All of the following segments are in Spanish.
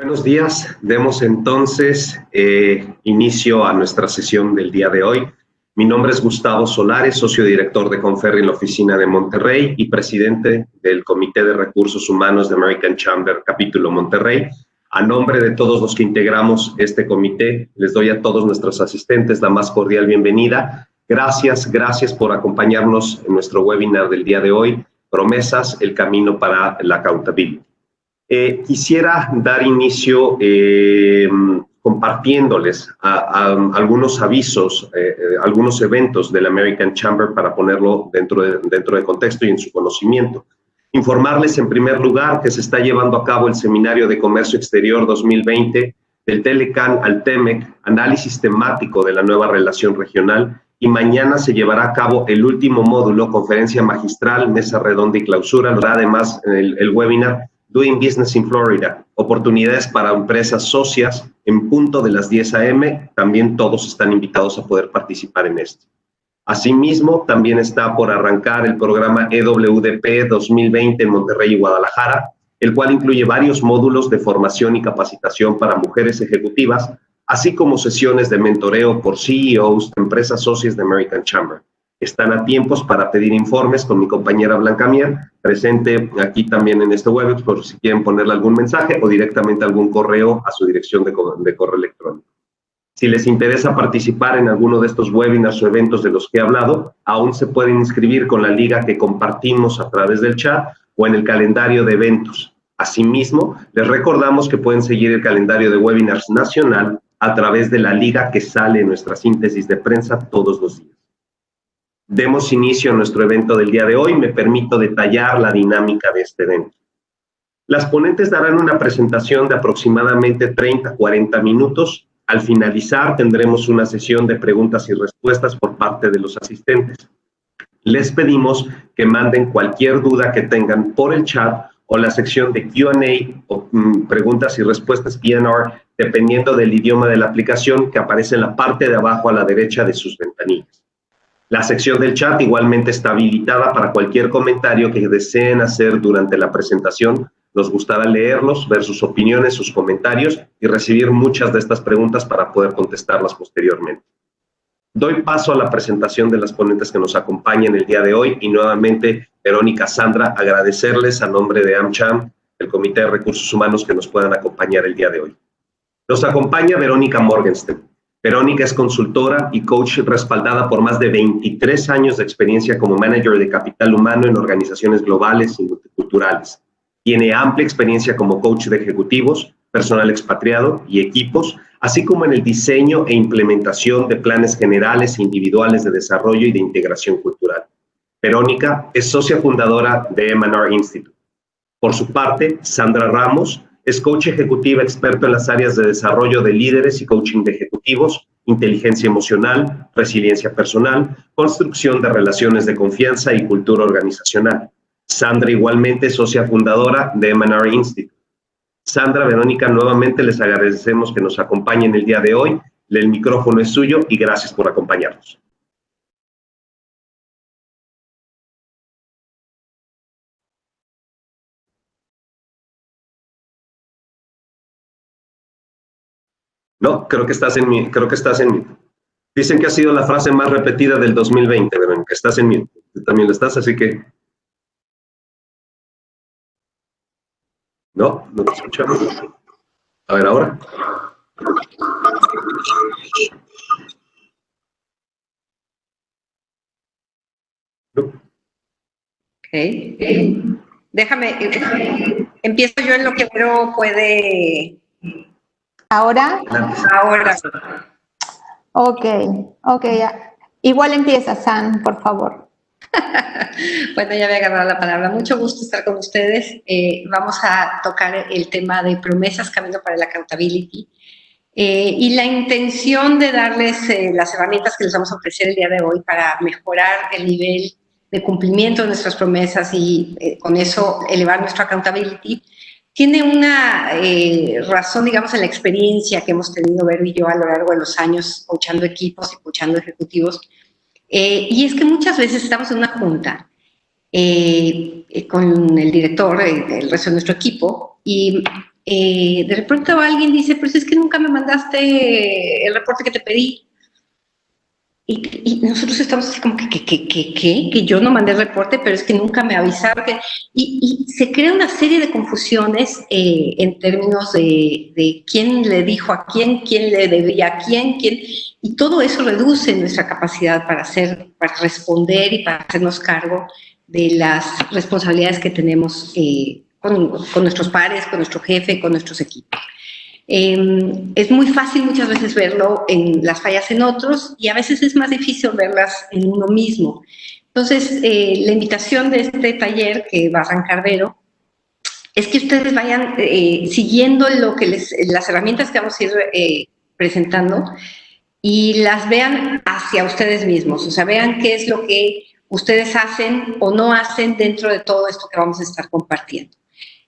Buenos días, demos entonces inicio a nuestra sesión del día de hoy. Mi nombre es Gustavo Solares, socio director de Conferri en la oficina de Monterrey y presidente del Comité de Recursos Humanos de American Chamber, capítulo Monterrey. A nombre de todos los que integramos este comité, les doy a todos nuestros asistentes la más cordial bienvenida. Gracias por acompañarnos en nuestro webinar del día de hoy, Promesas, el camino para la accountability. Quisiera dar inicio compartiéndoles algunos avisos, algunos eventos del American Chamber para ponerlo dentro de contexto y en su conocimiento. Informarles en primer lugar que se está llevando a cabo el Seminario de Comercio Exterior 2020 del Telecan al TEMEC, análisis temático de la nueva relación regional, y mañana se llevará a cabo el último módulo, conferencia magistral, mesa redonda y clausura. Habrá además el webinar Doing Business in Florida, oportunidades para empresas socias en punto de las 10 a.m. También todos están invitados a poder participar en esto. Asimismo, también está por arrancar el programa EWDP 2020 en Monterrey y Guadalajara, el cual incluye varios módulos de formación y capacitación para mujeres ejecutivas, así como sesiones de mentoreo por CEOs de empresas socias de American Chamber. Están a tiempos para pedir informes con mi compañera Blanca Mier, presente aquí también en este webinar, por si quieren ponerle algún mensaje o directamente algún correo a su dirección de correo electrónico. Si les interesa participar en alguno de estos webinars o eventos de los que he hablado, aún se pueden inscribir con la liga que compartimos a través del chat o en el calendario de eventos. Asimismo, les recordamos que pueden seguir el calendario de webinars nacional a través de la liga que sale en nuestra síntesis de prensa todos los días. Demos inicio a nuestro evento del día de hoy. Me permito detallar la dinámica de este evento. Las ponentes darán una presentación de aproximadamente 30-40 minutos. Al finalizar, tendremos una sesión de preguntas y respuestas por parte de los asistentes. Les pedimos que manden cualquier duda que tengan por el chat o la sección de Q&A o preguntas y respuestas PNR, dependiendo del idioma de la aplicación que aparece en la parte de abajo a la derecha de sus ventanillas. La sección del chat igualmente está habilitada para cualquier comentario que deseen hacer durante la presentación. Nos gustará leerlos, ver sus opiniones, sus comentarios y recibir muchas de estas preguntas para poder contestarlas posteriormente. Doy paso a la presentación de las ponentes que nos acompañan el día de hoy y nuevamente, Verónica, Sandra, agradecerles a nombre de AmCham, el Comité de Recursos Humanos, que nos puedan acompañar el día de hoy. Nos acompaña Verónica Morgenstern. Verónica es consultora y coach respaldada por más de 23 años de experiencia como manager de capital humano en organizaciones globales y multiculturales. Tiene amplia experiencia como coach de ejecutivos, personal expatriado y equipos, así como en el diseño e implementación de planes generales e individuales de desarrollo y de integración cultural. Verónica es socia fundadora de M&R Institute. Por su parte, Sandra Ramos es coach ejecutiva experto en las áreas de desarrollo de líderes y coaching de ejecutivos, inteligencia emocional, resiliencia personal, construcción de relaciones de confianza y cultura organizacional. Sandra igualmente es socia fundadora de M&R Institute. Sandra, Verónica, nuevamente les agradecemos que nos acompañen el día de hoy. El micrófono es suyo y gracias por acompañarnos. No, creo que estás en mute. Dicen que ha sido la frase más repetida del 2020, Verónica. Estás en mute. Tú también lo estás, así que... No te escuchamos. A ver, ahora. No. Ok. Déjame, empiezo yo en lo que Vero puede... ¿Ahora? Ahora. Ok. Igual empieza, San, por favor. Bueno, ya voy a agarrar la palabra. Mucho gusto estar con ustedes. Vamos a tocar el tema de promesas, camino para la accountability. Y la intención de darles las herramientas que les vamos a ofrecer el día de hoy para mejorar el nivel de cumplimiento de nuestras promesas y con eso elevar nuestra accountability, tiene una razón, digamos, en la experiencia que hemos tenido Vero y yo a lo largo de los años coachando equipos y coachando ejecutivos. Y es que muchas veces estamos en una junta con el director, el resto de nuestro equipo, y de pronto alguien dice, pues es que nunca me mandaste el reporte que te pedí. Y nosotros estamos así como que yo no mandé el reporte, pero es que nunca me avisaron. Y se crea una serie de confusiones en términos de quién le dijo a quién le debía a quién, y todo eso reduce nuestra capacidad para responder y para hacernos cargo de las responsabilidades que tenemos con nuestros pares, con nuestro jefe, con nuestros equipos. Es muy fácil muchas veces verlo en las fallas en otros y a veces es más difícil verlas en uno mismo. Entonces, la invitación de este taller que va a arrancar Vero es que ustedes vayan siguiendo las herramientas que vamos a ir presentando y las vean hacia ustedes mismos, o sea, vean qué es lo que ustedes hacen o no hacen dentro de todo esto que vamos a estar compartiendo.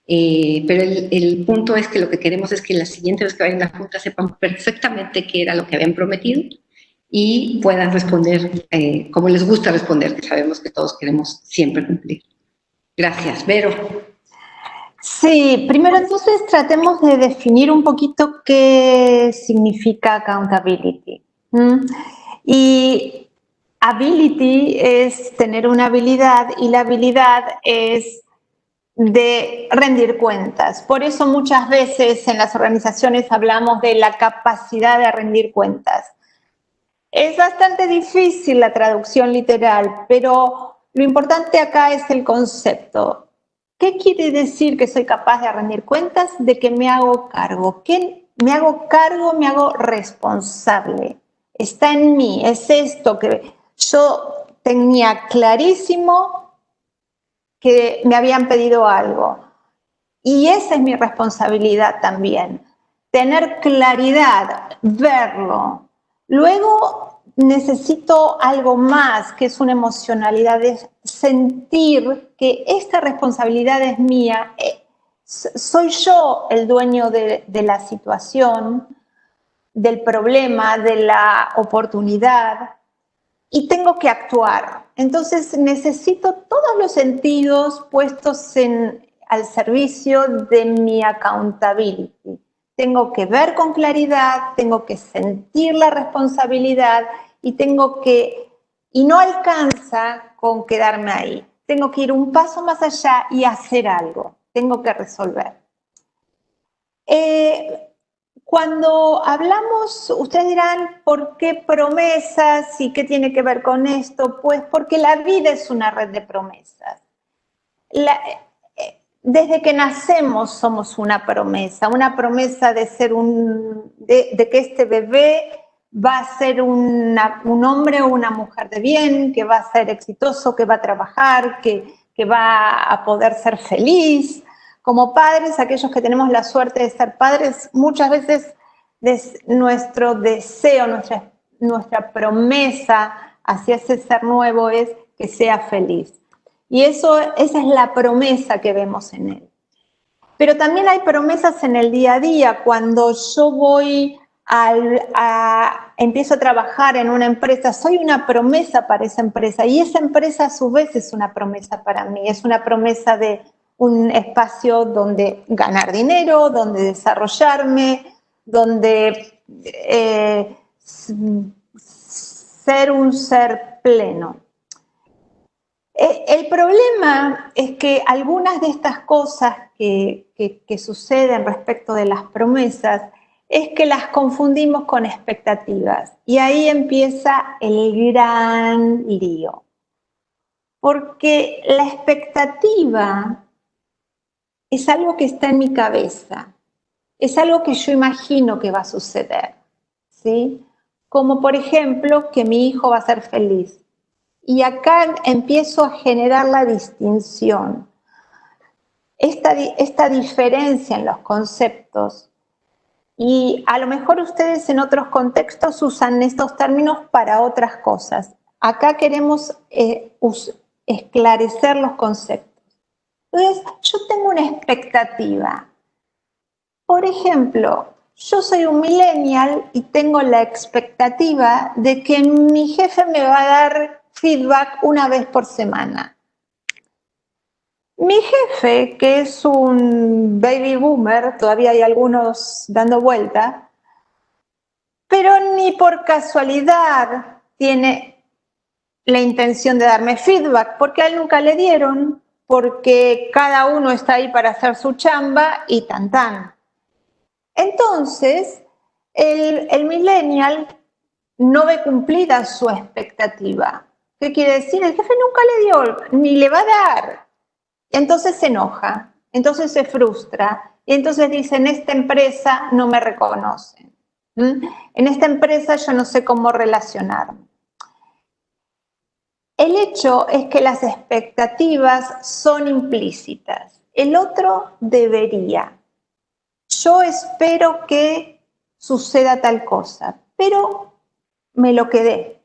Pero el punto es que lo que queremos es que la siguiente vez que vayan a la junta sepan perfectamente qué era lo que habían prometido y puedan responder como les gusta responder, que sabemos que todos queremos siempre cumplir. Gracias. Vero. Sí, primero entonces tratemos de definir un poquito qué significa accountability. Y ability es tener una habilidad y la habilidad es de rendir cuentas. Por eso muchas veces en las organizaciones hablamos de la capacidad de rendir cuentas. Es bastante difícil la traducción literal, pero lo importante acá es el concepto. ¿Qué quiere decir que soy capaz de rendir cuentas? De que me hago cargo. ¿Qué? Me hago cargo, me hago responsable. Está en mí, es esto que yo tenía clarísimo que me habían pedido algo. Y esa es mi responsabilidad también, tener claridad, verlo. Luego necesito algo más, que es una emocionalidad, de sentir que esta responsabilidad es mía. Soy yo el dueño de la situación, del problema, de la oportunidad. Y tengo que actuar. Entonces necesito todos los sentidos puestos al servicio de mi accountability. Tengo que ver con claridad, tengo que sentir la responsabilidad y y no alcanza con quedarme ahí. Tengo que ir un paso más allá y hacer algo. Tengo que resolver. Cuando hablamos, ustedes dirán, ¿por qué promesas y qué tiene que ver con esto? Pues porque la vida es una red de promesas. Desde que nacemos somos una promesa de ser de que este bebé va a ser un hombre o una mujer de bien, que va a ser exitoso, que va a trabajar, que va a poder ser feliz. Como padres, aquellos que tenemos la suerte de ser padres, muchas veces nuestro deseo, nuestra promesa hacia ese ser nuevo es que sea feliz. Y esa es la promesa que vemos en él. Pero también hay promesas en el día a día. Cuando yo empiezo a trabajar en una empresa, soy una promesa para esa empresa. Y esa empresa a su vez es una promesa para mí. Es una promesa de un espacio donde ganar dinero, donde desarrollarme, donde ser un ser pleno. El problema es que algunas de estas cosas que suceden respecto de las promesas es que las confundimos con expectativas. Y ahí empieza el gran lío. Porque la expectativa es algo que está en mi cabeza, es algo que yo imagino que va a suceder, ¿sí? Como por ejemplo que mi hijo va a ser feliz. Y acá empiezo a generar la distinción, esta diferencia en los conceptos. Y a lo mejor ustedes en otros contextos usan estos términos para otras cosas. Acá queremos esclarecer los conceptos. Entonces, yo tengo una expectativa. Por ejemplo, yo soy un millennial y tengo la expectativa de que mi jefe me va a dar feedback una vez por semana. Mi jefe, que es un baby boomer, todavía hay algunos dando vuelta, pero ni por casualidad tiene la intención de darme feedback, porque a él nunca le dieron, porque cada uno está ahí para hacer su chamba y tan tan. Entonces, el millennial no ve cumplida su expectativa. ¿Qué quiere decir? El jefe nunca le dio, ni le va a dar. Entonces se enoja, entonces se frustra, y entonces dice, en esta empresa no me reconocen. En esta empresa yo no sé cómo relacionarme. El hecho es que las expectativas son implícitas. El otro debería. Yo espero que suceda tal cosa, pero me lo quedé.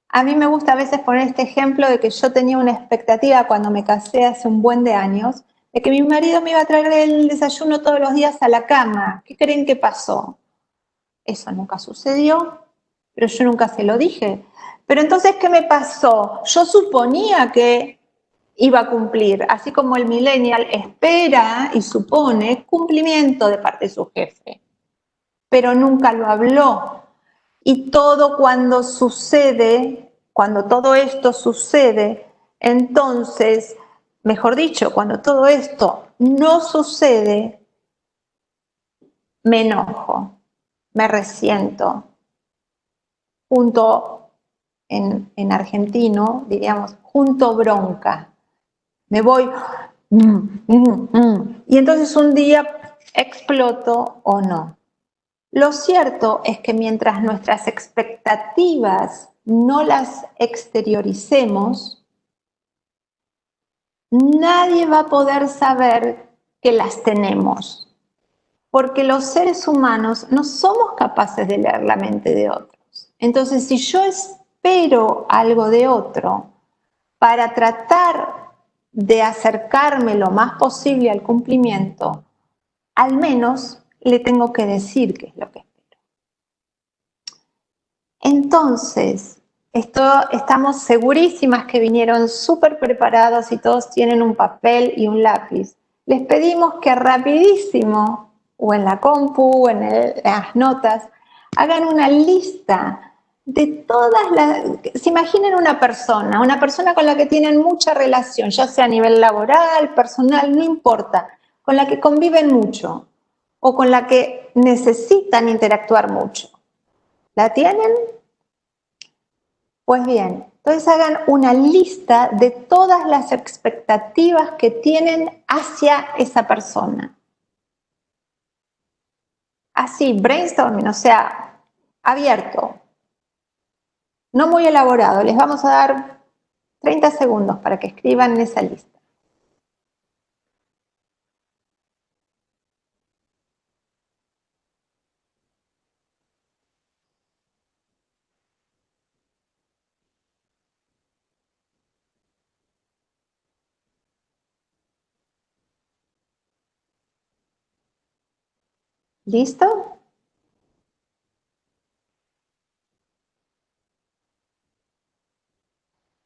A mí me gusta a veces poner este ejemplo de que yo tenía una expectativa cuando me casé hace un buen de años, de que mi marido me iba a traer el desayuno todos los días a la cama. ¿Qué creen que pasó? Eso nunca sucedió, pero yo nunca se lo dije. Pero entonces, ¿qué me pasó? Yo suponía que iba a cumplir, así como el millennial espera y supone cumplimiento de parte de su jefe, pero nunca lo habló. Y todo cuando sucede, cuando todo esto sucede, entonces, mejor dicho, cuando todo esto no sucede, me enojo, me resiento. Junto en argentino, diríamos, junto bronca. Me voy, y entonces un día exploto o no. Lo cierto es que mientras nuestras expectativas no las exterioricemos, nadie va a poder saber que las tenemos, porque los seres humanos no somos capaces de leer la mente de otros. Entonces, si yo espero algo de otro para tratar de acercarme lo más posible al cumplimiento, al menos le tengo que decir qué es lo que espero. Entonces, estamos segurísimas que vinieron súper preparados y todos tienen un papel y un lápiz. Les pedimos que rapidísimo, o en la compu, o en las notas, hagan una lista de todas las... Se imaginen una persona con la que tienen mucha relación, ya sea a nivel laboral, personal, no importa, con la que conviven mucho o con la que necesitan interactuar mucho. ¿La tienen? Pues bien, entonces hagan una lista de todas las expectativas que tienen hacia esa persona. Así, brainstorming, o sea, abierto, no muy elaborado. Les vamos a dar 30 segundos para que escriban en esa lista. ¿Listo?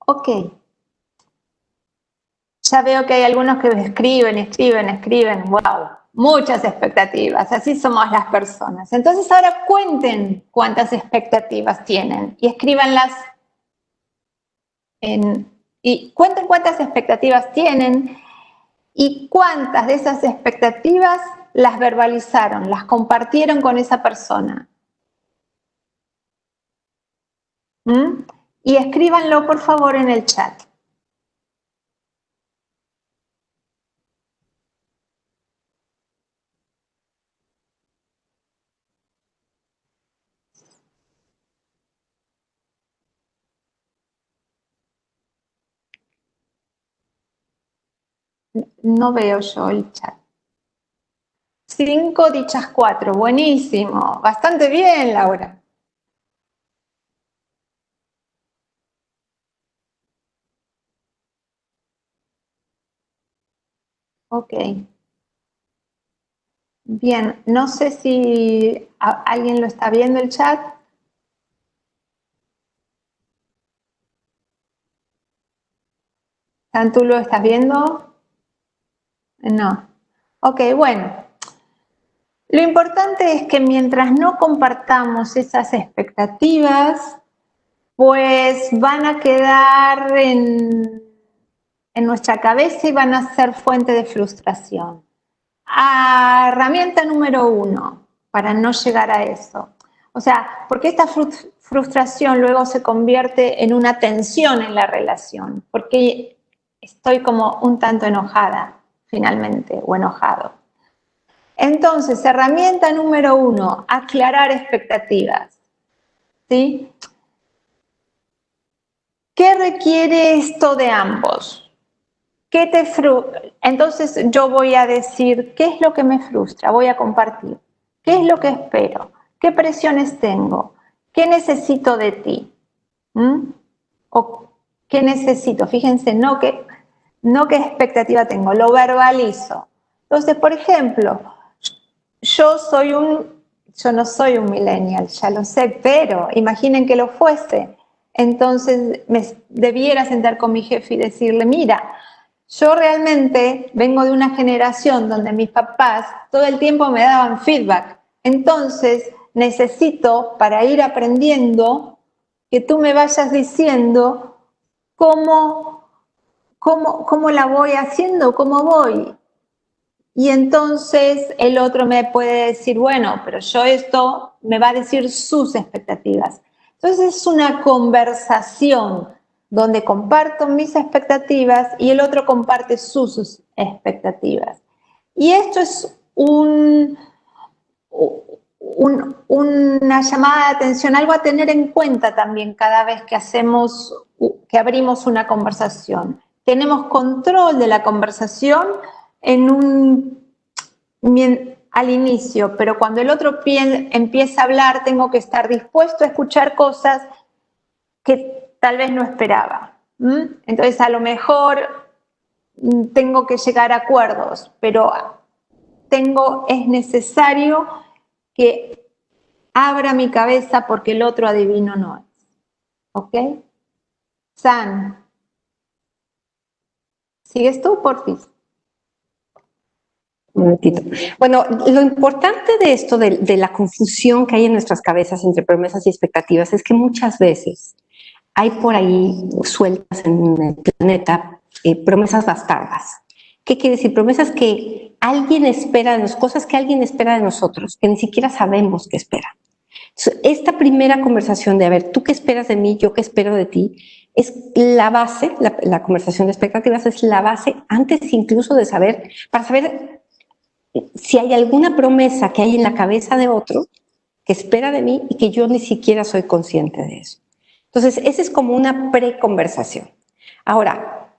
Ok. Ya veo que hay algunos que escriben, wow, muchas expectativas, así somos las personas. Entonces ahora cuenten cuántas expectativas tienen y escríbanlas y cuenten cuántas expectativas tienen y cuántas de esas expectativas las verbalizaron, las compartieron con esa persona. Y escríbanlo por favor en el chat. No veo yo el chat. 5 dichas 4, buenísimo, bastante bien, Laura. Ok. Bien, no sé si alguien lo está viendo el chat. ¿Tú lo estás viendo? No. Ok, bueno. Lo importante es que mientras no compartamos esas expectativas, pues van a quedar en nuestra cabeza y van a ser fuente de frustración. Herramienta número 1, para no llegar a eso. O sea, porque esta frustración luego se convierte en una tensión en la relación, porque estoy como un tanto enojada, finalmente, o enojado. Entonces, herramienta número 1, aclarar expectativas. ¿Sí? ¿Qué requiere esto de ambos? Entonces yo voy a decir qué es lo que me frustra, voy a compartir, qué es lo que espero, qué presiones tengo, qué necesito de ti, o qué necesito, fíjense, no qué expectativa tengo, lo verbalizo. Entonces, por ejemplo, yo no soy un millennial, ya lo sé, pero imaginen que lo fuese. Entonces me debiera sentar con mi jefe y decirle, mira, yo realmente vengo de una generación donde mis papás todo el tiempo me daban feedback. Entonces necesito, para ir aprendiendo, que tú me vayas diciendo cómo la voy haciendo, cómo voy. Y entonces el otro me puede decir, bueno, pero yo esto me va a decir sus expectativas. Entonces es una conversación donde comparto mis expectativas y el otro comparte sus expectativas. Y esto es una llamada de atención, algo a tener en cuenta también cada vez que abrimos una conversación. Tenemos control de la conversación al inicio, pero cuando el otro empieza a hablar, tengo que estar dispuesto a escuchar cosas que tal vez no esperaba. Entonces, a lo mejor tengo que llegar a acuerdos, pero es necesario que abra mi cabeza porque el otro adivino no es. ¿Ok? San, ¿sigues tú, porfis? Un momentito. Bueno, lo importante de esto, de la confusión que hay en nuestras cabezas entre promesas y expectativas, es que muchas veces hay por ahí sueltas en el planeta promesas bastardas. ¿Qué quiere decir? Promesas que alguien espera de nosotros, cosas que alguien espera de nosotros, que ni siquiera sabemos que espera. Entonces, esta primera conversación de, a ver, ¿tú qué esperas de mí? ¿Yo qué espero de ti? Es la base, la conversación de expectativas es la base antes incluso de saber, para saber si hay alguna promesa que hay en la cabeza de otro que espera de mí y que yo ni siquiera soy consciente de eso. Entonces, esa es como una preconversación. Ahora,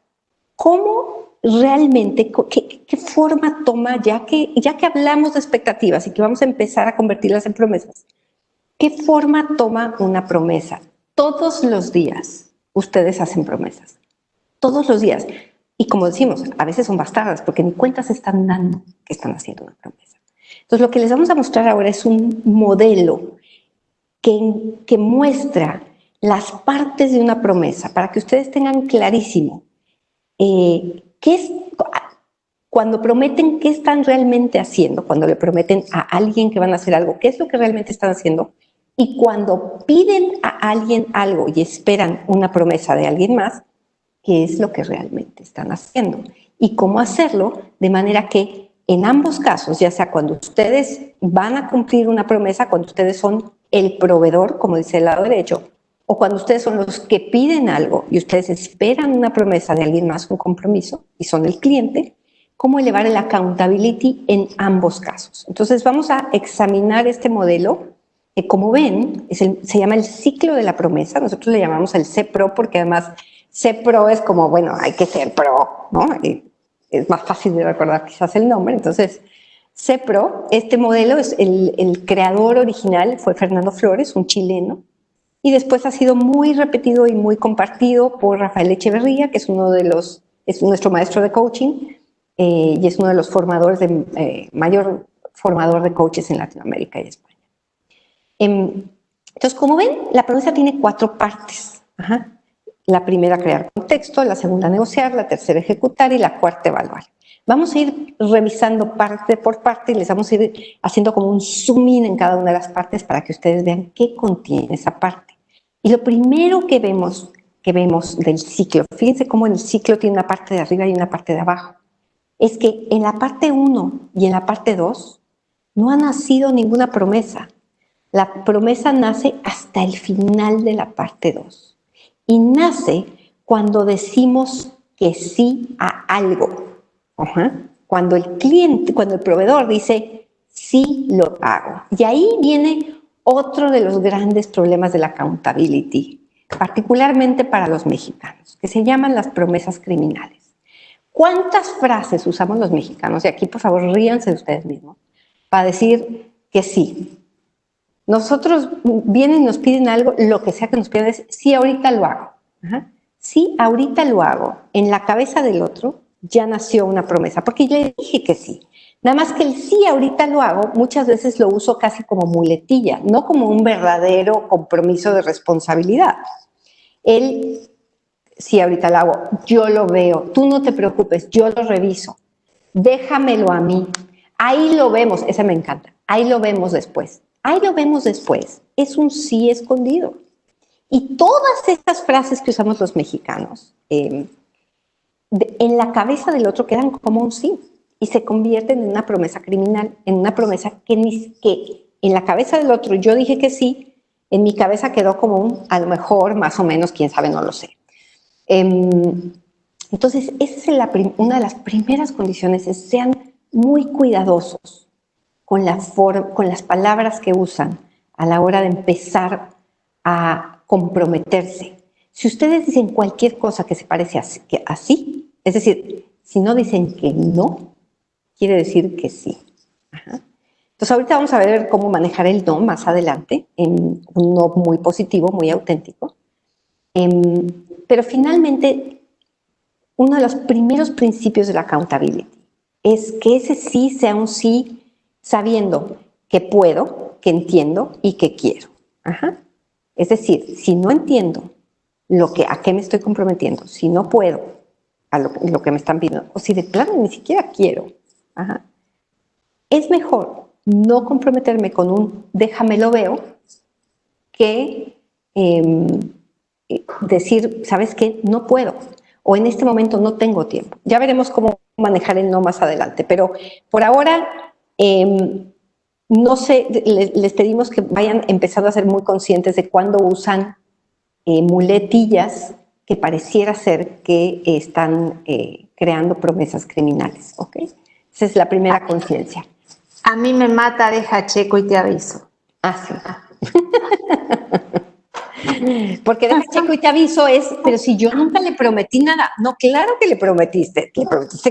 ¿cómo realmente, qué forma toma, ya que hablamos de expectativas y que vamos a empezar a convertirlas en promesas, qué forma toma una promesa? Todos los días ustedes hacen promesas. Todos los días. Y como decimos, a veces son bastardas porque ni cuenta se están dando que están haciendo una promesa. Entonces, lo que les vamos a mostrar ahora es un modelo que muestra las partes de una promesa para que ustedes tengan clarísimo qué es, cuando prometen, qué están realmente haciendo, cuando le prometen a alguien que van a hacer algo, qué es lo que realmente están haciendo, y cuando piden a alguien algo y esperan una promesa de alguien más, qué es lo que realmente están haciendo y cómo hacerlo de manera que en ambos casos, ya sea cuando ustedes van a cumplir una promesa, cuando ustedes son el proveedor, como dice el lado derecho, o cuando ustedes son los que piden algo y ustedes esperan una promesa de alguien más, un compromiso, y son el cliente, cómo elevar el accountability en ambos casos. Entonces vamos a examinar este modelo que, como ven, se llama el ciclo de la promesa. Nosotros le llamamos el C-Pro porque además C-Pro es como, bueno, hay que ser pro, ¿no? Es más fácil de recordar quizás el nombre. Entonces, C-Pro, este modelo, el creador original fue Fernando Flores, un chileno, y después ha sido muy repetido y muy compartido por Rafael Echeverría, que es nuestro maestro de coaching, y es uno de los formadores mayor formador de coaches en Latinoamérica y España. Entonces, como ven, la promesa tiene 4 partes. La primera, crear contexto; la segunda, negociar; la tercera, ejecutar; y la cuarta, evaluar. Vamos a ir revisando parte por parte y les vamos a ir haciendo como un zoom in en cada una de las partes para que ustedes vean qué contiene esa parte. Y lo primero que vemos del ciclo, fíjense cómo el ciclo tiene una parte de arriba y una parte de abajo, es que en la parte 1 y en la parte 2 no ha nacido ninguna promesa. La promesa nace hasta el final de la parte 2 y nace cuando decimos que sí a algo. Cuando el cliente, cuando el proveedor dice sí lo hago. Y ahí viene otro de los grandes problemas de la accountability, particularmente para los mexicanos, que se llaman las promesas criminales. ¿Cuántas frases usamos los mexicanos? Y aquí, por favor, ríanse de ustedes mismos, para decir que sí. Nosotros vienen y nos piden algo, lo que sea que nos pidan es sí, ahorita lo hago. Sí, ahorita lo hago. En la cabeza del otro ya nació una promesa, porque yo le dije que sí. Nada más que el sí, ahorita lo hago, muchas veces lo uso casi como muletilla, no como un verdadero compromiso de responsabilidad. El sí, ahorita lo hago, yo lo veo, tú no te preocupes, yo lo reviso, déjamelo a mí. Ahí lo vemos, ese me encanta, ahí lo vemos después. Ahí lo vemos después, es un sí escondido. Y todas estas frases que usamos los mexicanos, en la cabeza del otro quedan como un sí y se convierten en una promesa criminal, en una promesa que en la cabeza del otro yo dije que sí, en mi cabeza quedó como un a lo mejor, más o menos, quién sabe, no lo sé. Entonces, esa es una de las primeras condiciones, es sean muy cuidadosos con las palabras que usan a la hora de empezar a comprometerse. Si ustedes dicen cualquier cosa que se parece así, es decir, si no dicen que no, quiere decir que sí. Entonces ahorita vamos a ver cómo manejar el no más adelante, en un no muy positivo, muy auténtico. Pero finalmente, uno de los primeros principios de la accountability es que ese sí sea un sí sabiendo que puedo, que entiendo y que quiero. Es decir, si no entiendo a qué me estoy comprometiendo, si no puedo a lo que me están pidiendo, o si de plano ni siquiera quiero, es mejor no comprometerme con un déjamelo veo que decir, ¿sabes qué? No puedo, o en este momento no tengo tiempo. Ya veremos cómo manejar el no más adelante, pero por ahora no sé, les pedimos que vayan empezando a ser muy conscientes de cuándo usan muletillas que pareciera ser que están creando promesas criminales, ¿ok? Esa es la primera conciencia. A mí me mata, deja checo y te aviso. Sí. Porque deja checo y te aviso pero si yo nunca le prometí nada. No, claro que le prometiste que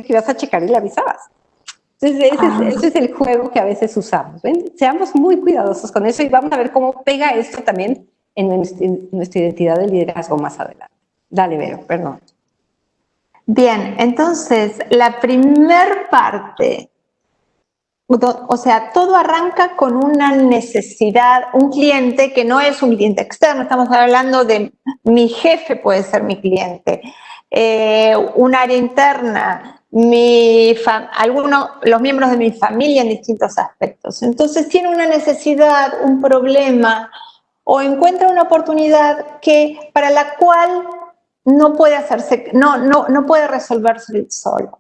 ibas a checar y le avisabas. Entonces, ese es el juego que a veces usamos. ¿Ven? Seamos muy cuidadosos con eso y vamos a ver cómo pega esto también en nuestra identidad de liderazgo más adelante. Dale, Vero, perdón. Bien, entonces, la primer parte, o sea, todo arranca con una necesidad, un cliente que no es un cliente externo, estamos hablando de mi jefe puede ser mi cliente, un área interna, los miembros de mi familia en distintos aspectos. Entonces tiene una necesidad, un problema o encuentra una oportunidad para la cual no puede puede resolverse solo.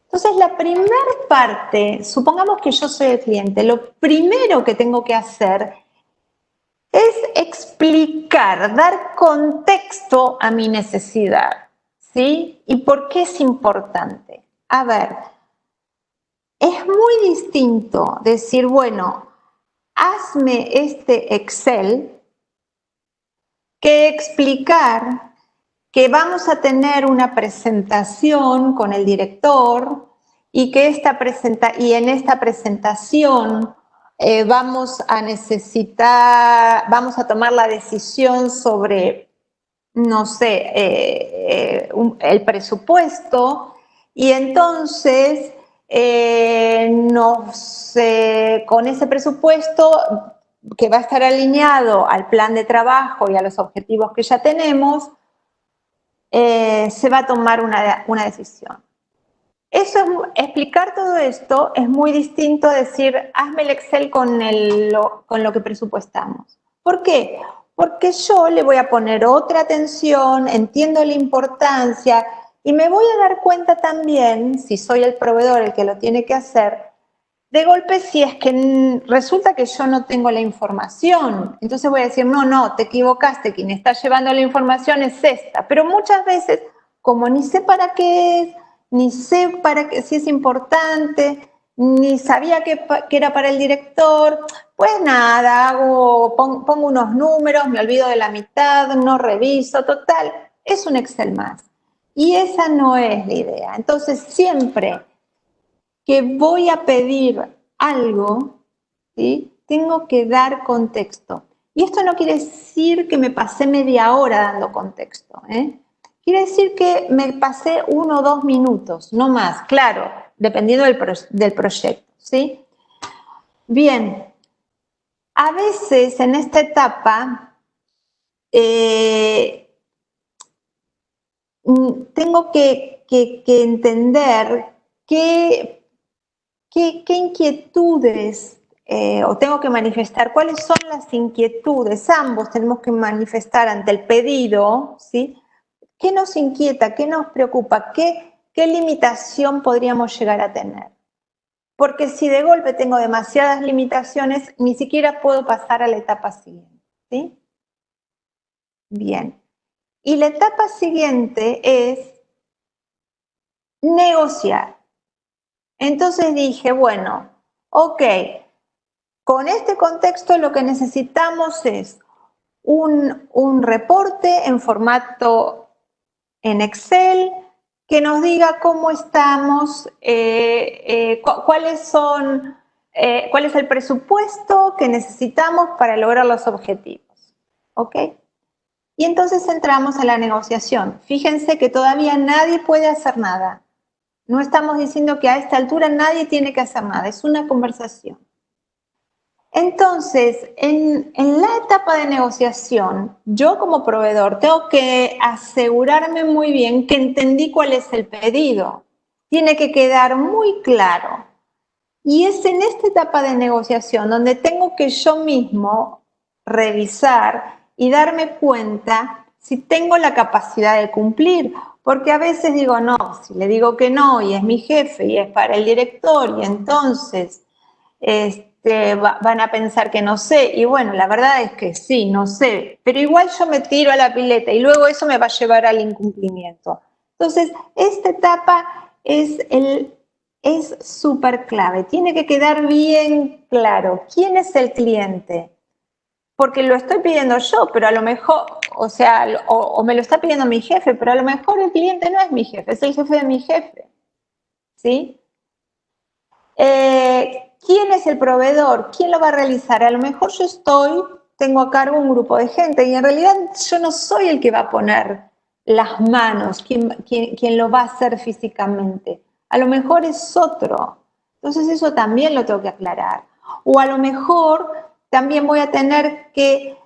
Entonces la primera parte, supongamos que yo soy el cliente, lo primero que tengo que hacer es explicar, dar contexto a mi necesidad, ¿sí? ¿Y por qué es importante? A ver, es muy distinto decir, bueno, hazme este Excel, que explicar que vamos a tener una presentación con el director y que en esta presentación vamos a tomar la decisión sobre, no sé, el presupuesto. Y entonces, con ese presupuesto que va a estar alineado al plan de trabajo y a los objetivos que ya tenemos, se va a tomar una decisión. Explicar todo esto es muy distinto a decir, hazme el Excel con lo que presupuestamos. ¿Por qué? Porque yo le voy a poner otra atención, entiendo la importancia y me voy a dar cuenta también, si soy el proveedor el que lo tiene que hacer, de golpe si es que resulta que yo no tengo la información. Entonces voy a decir, no, te equivocaste, quien está llevando la información es esta. Pero muchas veces, como ni sé para qué es, ni sé si es importante, ni sabía que era para el director, pues nada, pongo unos números, me olvido de la mitad, no reviso, total, es un Excel más. Y esa no es la idea. Entonces, siempre que voy a pedir algo, ¿sí?, tengo que dar contexto. Y esto no quiere decir que me pasé media hora dando contexto, ¿eh? Quiere decir que me pasé 1 o 2 minutos, no más, claro, dependiendo del proyecto, ¿sí? Bien, a veces en esta etapa tengo que entender qué inquietudes o tengo que manifestar, cuáles son las inquietudes, ambos tenemos que manifestar ante el pedido, ¿sí? ¿Qué nos inquieta? ¿Qué nos preocupa? ¿Qué limitación podríamos llegar a tener? Porque si de golpe tengo demasiadas limitaciones, ni siquiera puedo pasar a la etapa siguiente, ¿sí? Bien. Y la etapa siguiente es negociar. Entonces dije, bueno, ok, con este contexto lo que necesitamos es un reporte en formato en Excel que nos diga cómo estamos, cuál es el presupuesto que necesitamos para lograr los objetivos. ¿Ok? Y entonces entramos a la negociación. Fíjense que todavía nadie puede hacer nada. No estamos diciendo que a esta altura nadie tiene que hacer nada, es una conversación. Entonces, en la etapa de negociación, yo como proveedor tengo que asegurarme muy bien que entendí cuál es el pedido. Tiene que quedar muy claro. Y es en esta etapa de negociación donde tengo que yo mismo revisar y darme cuenta si tengo la capacidad de cumplir. Porque a veces digo, no, si le digo que no y es mi jefe y es para el director y entonces van a pensar que no sé. Y bueno, la verdad es que sí, no sé. Pero igual yo me tiro a la pileta y luego eso me va a llevar al incumplimiento. Entonces, esta etapa es súper clave. Tiene que quedar bien claro quién es el cliente. Porque lo estoy pidiendo yo, pero a lo mejor, o me lo está pidiendo mi jefe, pero a lo mejor el cliente no es mi jefe, es el jefe de mi jefe. ¿Sí? ¿Quién es el proveedor? ¿Quién lo va a realizar? A lo mejor tengo a cargo un grupo de gente y en realidad yo no soy el que va a poner las manos, quien lo va a hacer físicamente. A lo mejor es otro. Entonces eso también lo tengo que aclarar. O a lo mejor también voy a tener que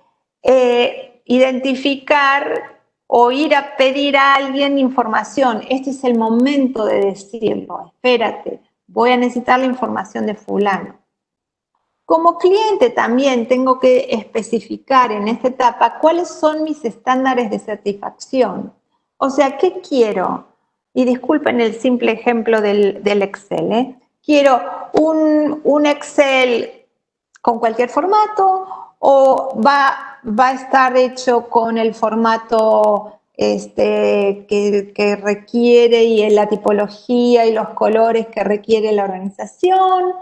identificar o ir a pedir a alguien información. Este es el momento de decirlo. Espérate, voy a necesitar la información de fulano. Como cliente también tengo que especificar en esta etapa cuáles son mis estándares de satisfacción. O sea, ¿qué quiero? Y disculpen el simple ejemplo del Excel, ¿eh? Quiero un Excel con cualquier formato o va a estar hecho con el formato que requiere y la tipología y los colores que requiere la organización,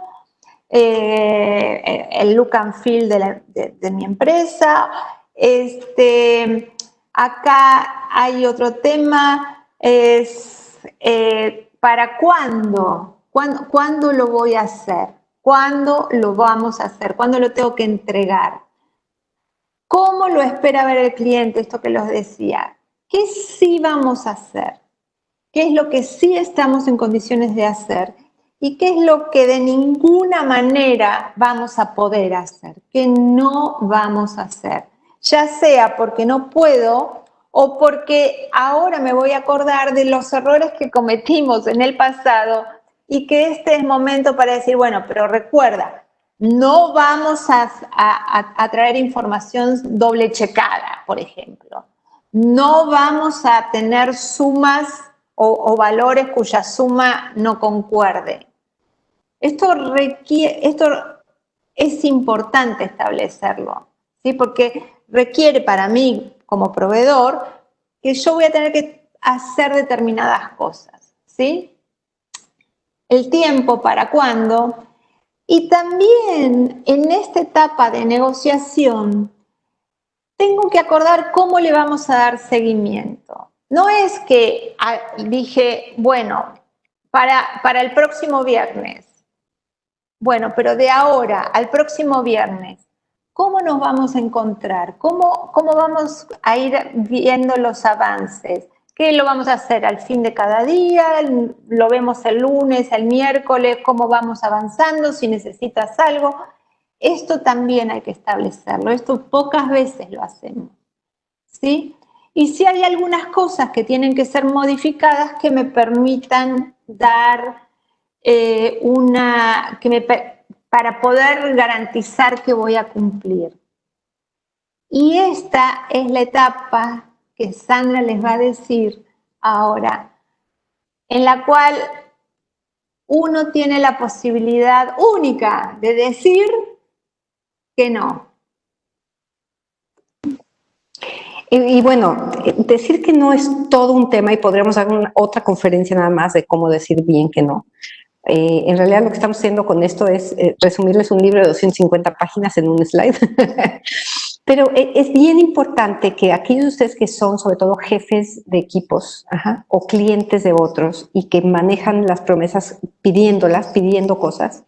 el look and feel de mi empresa. Acá hay otro tema, es ¿para cuándo? ¿Cuándo lo voy a hacer? ¿Cuándo lo vamos a hacer? ¿Cuándo lo tengo que entregar? ¿Cómo lo espera ver el cliente? Esto que los decía. ¿Qué sí vamos a hacer? ¿Qué es lo que sí estamos en condiciones de hacer? ¿Y qué es lo que de ninguna manera vamos a poder hacer? ¿Qué no vamos a hacer? Ya sea porque no puedo o porque ahora me voy a acordar de los errores que cometimos en el pasado y que este es momento para decir, bueno, pero recuerda, no vamos a traer información doble checada, por ejemplo. No vamos a tener sumas o valores cuya suma no concuerde. Esto es importante establecerlo, ¿sí? Porque requiere para mí, como proveedor, que yo voy a tener que hacer determinadas cosas, ¿sí? El tiempo para cuándo. Y también en esta etapa de negociación, tengo que acordar cómo le vamos a dar seguimiento. No es que dije, bueno, para el próximo viernes. Bueno, pero de ahora al próximo viernes, ¿cómo nos vamos a encontrar? ¿Cómo vamos a ir viendo los avances? ¿Qué lo vamos a hacer al fin de cada día? ¿Lo vemos el lunes, el miércoles? ¿Cómo vamos avanzando? Si necesitas algo. Esto también hay que establecerlo. Esto pocas veces lo hacemos, ¿sí? Y si hay algunas cosas que tienen que ser modificadas que me permitan dar para poder garantizar que voy a cumplir. Y esta es la etapa que Sandra les va a decir ahora, en la cual uno tiene la posibilidad única de decir que no. Y bueno, decir que no es todo un tema y podríamos dar otra conferencia nada más de cómo decir bien que no. En realidad lo que estamos haciendo con esto es resumirles un libro de 250 páginas en un slide. Pero es bien importante que aquellos de ustedes que son sobre todo jefes de equipos o clientes de otros y que manejan las promesas pidiendo cosas,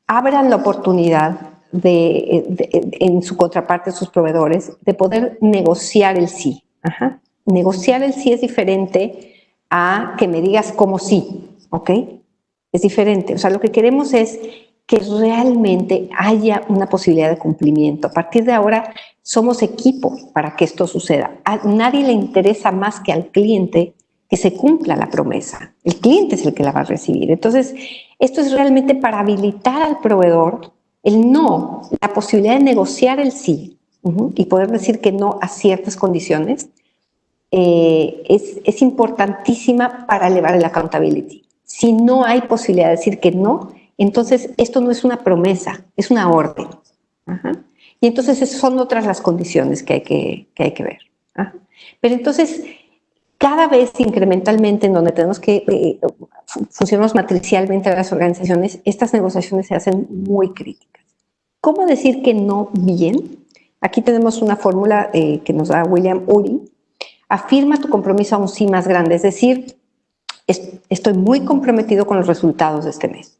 abran la oportunidad en su contraparte, sus proveedores, de poder negociar el sí. Negociar el sí es diferente a que me digas cómo sí, ¿ok? Es diferente. O sea, lo que queremos es que realmente haya una posibilidad de cumplimiento. A partir de ahora somos equipo para que esto suceda. A nadie le interesa más que al cliente que se cumpla la promesa. El cliente es el que la va a recibir. Entonces, esto es realmente para habilitar al proveedor el no, la posibilidad de negociar el sí y poder decir que no a ciertas condiciones es importantísima para elevar el accountability. Si no hay posibilidad de decir que no, entonces esto no es una promesa, es una orden. Y entonces esas son otras las condiciones que hay que ver. Pero entonces, cada vez incrementalmente en donde tenemos que funcionamos matricialmente en las organizaciones, estas negociaciones se hacen muy críticas. ¿Cómo decir que no bien? Aquí tenemos una fórmula que nos da William Ury. Afirma tu compromiso a un sí más grande, es decir, estoy muy comprometido con los resultados de este mes.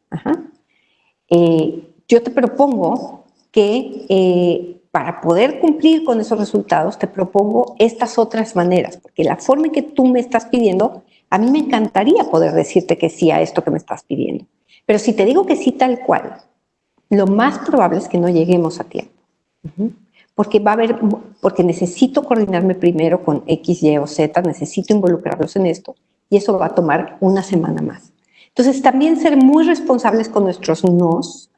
Yo te propongo que para poder cumplir con esos resultados, te propongo estas otras maneras, porque la forma en que tú me estás pidiendo, a mí me encantaría poder decirte que sí a esto que me estás pidiendo. Pero si te digo que sí tal cual, lo más probable es que no lleguemos a tiempo. Porque necesito coordinarme primero con X, Y o Z, necesito involucrarlos en esto, y eso va a tomar una semana más. Entonces, también ser muy responsables con nuestros nos,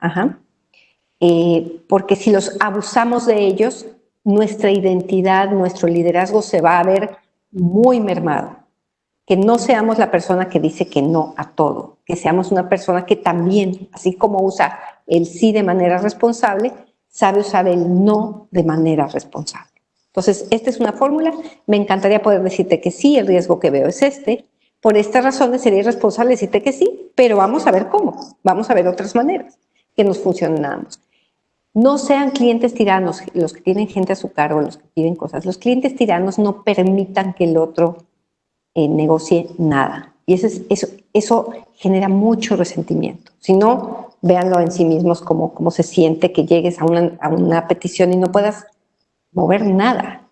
porque si los abusamos de ellos, nuestra identidad, nuestro liderazgo se va a ver muy mermado. Que no seamos la persona que dice que no a todo, que seamos una persona que también, así como usa el sí de manera responsable, sabe usar el no de manera responsable. Entonces, esta es una fórmula. Me encantaría poder decirte que sí, el riesgo que veo es este. Por estas razones sería irresponsable decirte que sí, pero vamos a ver cómo. Vamos a ver otras maneras que nos funcionen a ambos. No sean clientes tiranos, los que tienen gente a su cargo, los que piden cosas. Los clientes tiranos no permitan que el otro negocie nada. Y eso genera mucho resentimiento. Si no, véanlo en sí mismos cómo se siente que llegues a una petición y no puedas mover nada.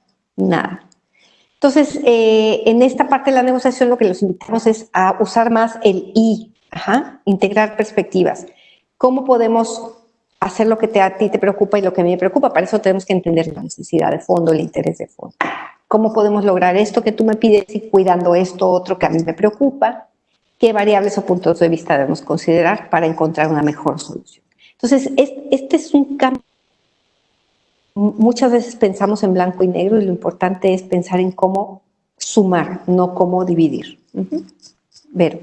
Entonces, en esta parte de la negociación lo que los invitamos es a usar más el y, integrar perspectivas. ¿Cómo podemos hacer lo que a ti te preocupa y lo que a mí me preocupa? Para eso tenemos que entender la necesidad de fondo, el interés de fondo. ¿Cómo podemos lograr esto que tú me pides y cuidando esto otro que a mí me preocupa? ¿Qué variables o puntos de vista debemos considerar para encontrar una mejor solución? Entonces, este es un cambio. Muchas veces pensamos en blanco y negro y lo importante es pensar en cómo sumar, no cómo dividir. Vero.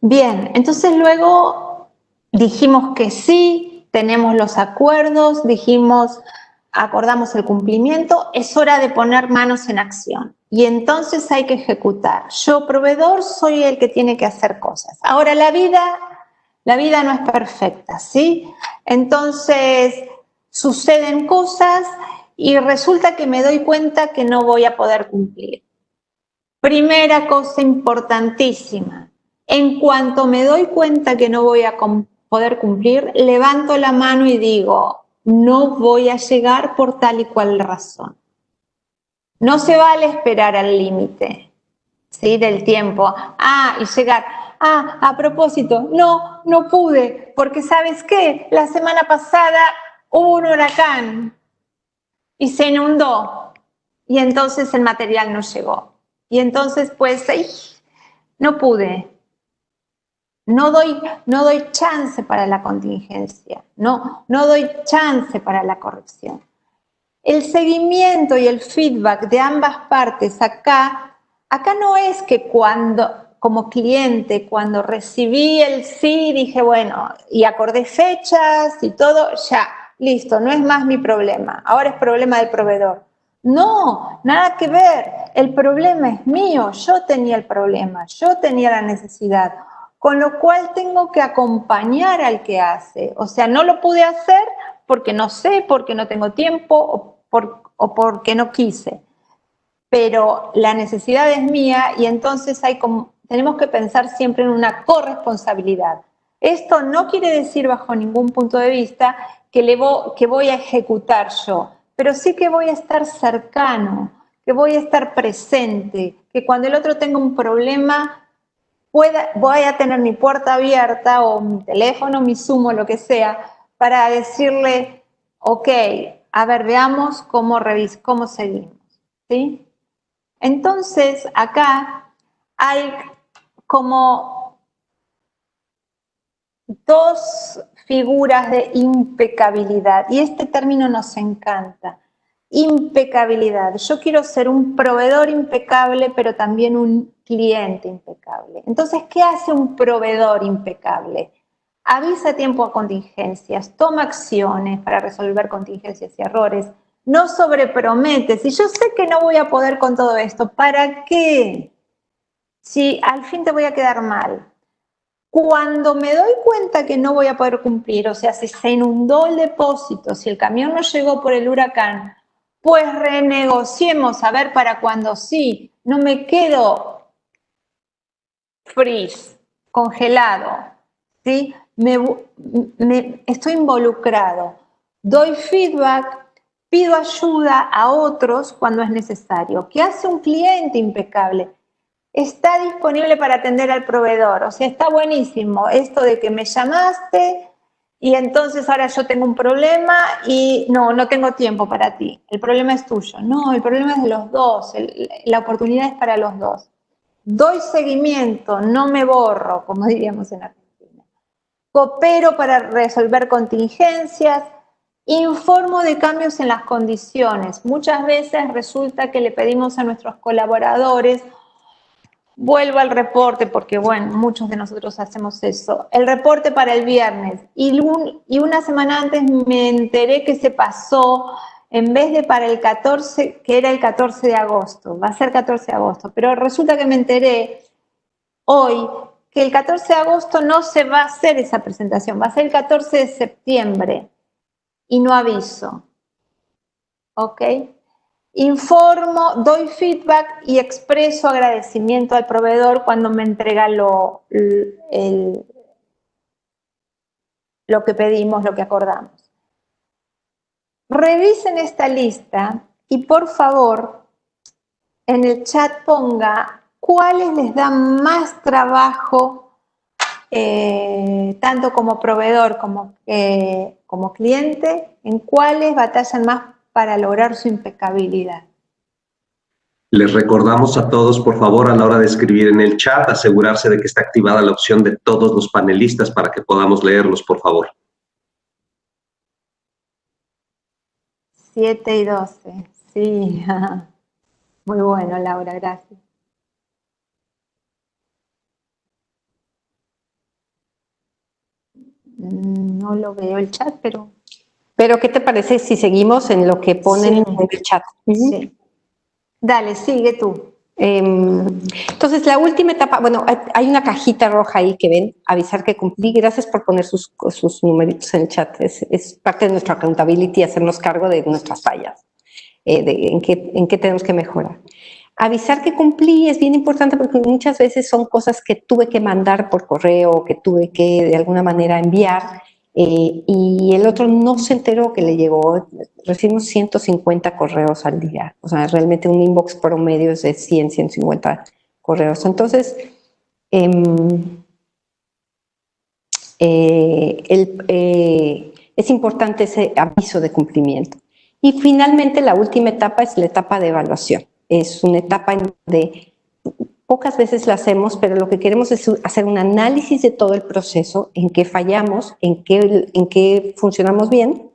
Bien, entonces luego dijimos que sí, tenemos los acuerdos, acordamos el cumplimiento, es hora de poner manos en acción. Y entonces hay que ejecutar. Yo, proveedor, soy el que tiene que hacer cosas. Ahora, la vida no es perfecta, ¿sí? Entonces, suceden cosas y resulta que me doy cuenta que no voy a poder cumplir. Primera cosa importantísima, en cuanto me doy cuenta que no voy a poder cumplir, levanto la mano y digo, no voy a llegar por tal y cual razón. No se vale esperar al límite, ¿sí? Del tiempo. Y llegar. A propósito, no pude, porque ¿sabes qué? La semana pasada hubo un huracán y se inundó y entonces el material no llegó. Y entonces, pues, no pude. No doy chance para la contingencia. No doy chance para la corrección. El seguimiento y el feedback de ambas partes acá no es que como cliente, cuando recibí el sí, dije, bueno, y acordé fechas y todo, ya, listo, no es más mi problema. Ahora es problema del proveedor. No, nada que ver. El problema es mío. Yo tenía el problema, yo tenía la necesidad. Con lo cual tengo que acompañar al que hace. O sea, no lo pude hacer porque no sé, porque no tengo tiempo o porque no quise. Pero la necesidad es mía y entonces tenemos que pensar siempre en una corresponsabilidad. Esto no quiere decir bajo ningún punto de vista que voy a ejecutar yo, pero sí que voy a estar cercano, que voy a estar presente, que cuando el otro tenga un problema voy a tener mi puerta abierta o mi teléfono, mi Zoom o lo que sea, para decirle, ok, a ver, veamos cómo seguimos, ¿sí? Entonces, acá hay como dos figuras de impecabilidad y este término nos encanta. Impecabilidad. Yo quiero ser un proveedor impecable, pero también un cliente impecable. Entonces, ¿qué hace un proveedor impecable? Avisa a tiempo a contingencias, toma acciones para resolver contingencias y errores, no sobrepromete. Si yo sé que no voy a poder con todo esto, ¿para qué? Si al fin te voy a quedar mal. Cuando me doy cuenta que no voy a poder cumplir, o sea, si se inundó el depósito, si el camión no llegó por el huracán, pues renegociemos a ver para cuando sí, no me quedo freeze, congelado, ¿sí? Estoy involucrado, doy feedback, pido ayuda a otros cuando es necesario. ¿Qué hace un cliente impecable? Está disponible para atender al proveedor, o sea, está buenísimo esto de que me llamaste y entonces ahora yo tengo un problema y no tengo tiempo para ti, el problema es tuyo. No, el problema es de los dos, la oportunidad es para los dos. Doy seguimiento, no me borro, como diríamos en Argentina. Coopero para resolver contingencias, informo de cambios en las condiciones. Muchas veces resulta que le pedimos a nuestros colaboradores, vuelvo al reporte porque, bueno, muchos de nosotros hacemos eso, el reporte para el viernes y una semana antes me enteré que se pasó, en vez de para el 14, que era el 14 de agosto, va a ser 14 de agosto, pero resulta que me enteré hoy que el 14 de agosto no se va a hacer esa presentación, va a ser el 14 de septiembre y no aviso, ¿ok? Informo, doy feedback y expreso agradecimiento al proveedor cuando me entrega lo que pedimos, lo que acordamos. Revisen esta lista y por favor en el chat ponga cuáles les dan más trabajo, tanto como proveedor como cliente, en cuáles batallan más para lograr su impecabilidad. Les recordamos a todos, por favor, a la hora de escribir en el chat, asegurarse de que está activada la opción de todos los panelistas para que podamos leerlos, por favor. 7:12, sí. Muy bueno, Laura, gracias. No lo veo el chat, pero... Pero, ¿qué te parece si seguimos en lo que ponen Sí. en el chat? Sí. Dale, sigue tú. Entonces, la última etapa, bueno, hay una cajita roja ahí que ven, avisar que cumplí. Gracias por poner sus numeritos en el chat. Es parte de nuestra accountability, hacernos cargo de nuestras fallas, en qué tenemos que mejorar. Avisar que cumplí es bien importante porque muchas veces son cosas que tuve que mandar por correo, que tuve que de alguna manera enviar, y el otro no se enteró que le llegó. Recibimos 150 correos al día, o sea, realmente un inbox promedio es de 100, 150 correos. Entonces, es importante ese aviso de cumplimiento. Y finalmente, la última etapa es la etapa de evaluación. Es una etapa en donde pocas veces la hacemos, pero lo que queremos es hacer un análisis de todo el proceso, en qué fallamos, en qué funcionamos bien,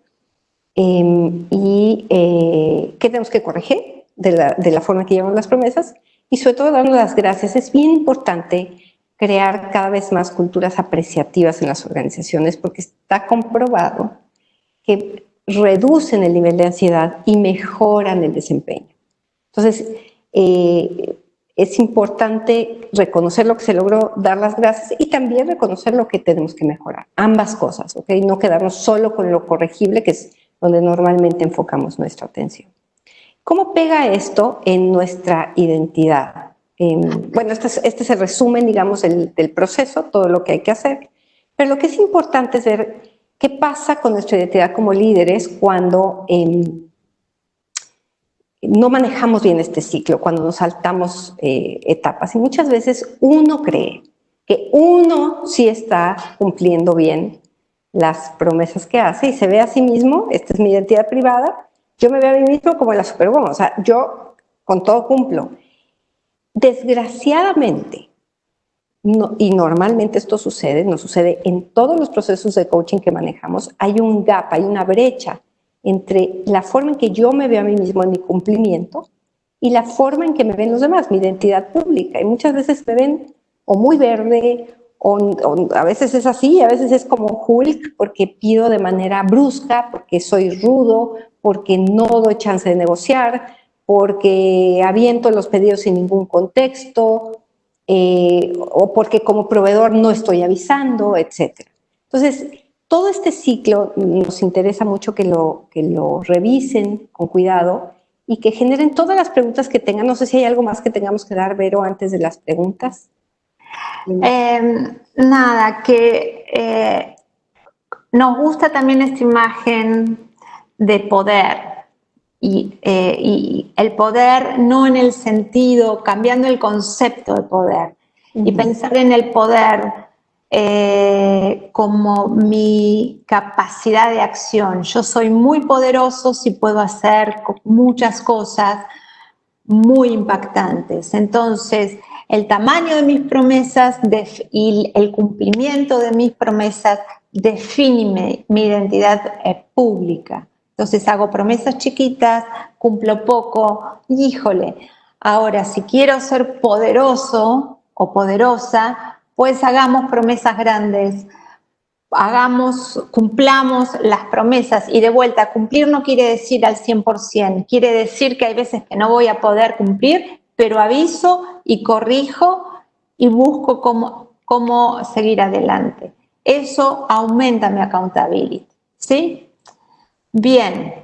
y qué tenemos que corregir de la forma que llevamos las promesas, y sobre todo darnos las gracias. Es bien importante crear cada vez más culturas apreciativas en las organizaciones, porque está comprobado que reducen el nivel de ansiedad y mejoran el desempeño. Entonces, es importante reconocer lo que se logró, dar las gracias y también reconocer lo que tenemos que mejorar. Ambas cosas, ¿ok? No quedarnos solo con lo corregible, que es donde normalmente enfocamos nuestra atención. ¿Cómo pega esto en nuestra identidad? Bueno, este es el resumen, digamos, del proceso, todo lo que hay que hacer. Pero lo que es importante es ver qué pasa con nuestra identidad como líderes cuando no manejamos bien este ciclo, cuando nos saltamos etapas. Y muchas veces uno cree que uno sí está cumpliendo bien las promesas que hace y se ve a sí mismo, esta es mi identidad privada, yo me veo a mí mismo como la superwoman, o sea, yo con todo cumplo. Desgraciadamente, y normalmente esto sucede, nos sucede en todos los procesos de coaching que manejamos, hay un gap, hay una brecha entre la forma en que yo me veo a mí mismo en mi cumplimiento y la forma en que me ven los demás, mi identidad pública. Y muchas veces me ven o muy verde, o a veces es así, a veces es como Hulk, porque pido de manera brusca, porque soy rudo, porque no doy chance de negociar, porque aviento los pedidos sin ningún contexto, o porque como proveedor no estoy avisando, etc. Entonces, todo este ciclo nos interesa mucho que lo revisen con cuidado y que generen todas las preguntas que tengan. No sé si hay algo más que tengamos que dar, Vero, antes de las preguntas. Nada, que nos gusta también esta imagen de poder. Y el poder no en el sentido, cambiando el concepto de poder, y pensar en el poder como mi capacidad de acción. Yo soy muy poderoso si puedo hacer muchas cosas muy impactantes. Entonces, el tamaño de mis promesas y el cumplimiento de mis promesas define mi identidad pública. Entonces hago promesas chiquitas, cumplo poco, híjole. Ahora, si quiero ser poderoso o poderosa, pues hagamos promesas grandes, cumplamos las promesas. Y de vuelta, cumplir no quiere decir al 100%, quiere decir que hay veces que no voy a poder cumplir, pero aviso y corrijo y busco cómo seguir adelante. Eso aumenta mi accountability, ¿sí? Bien.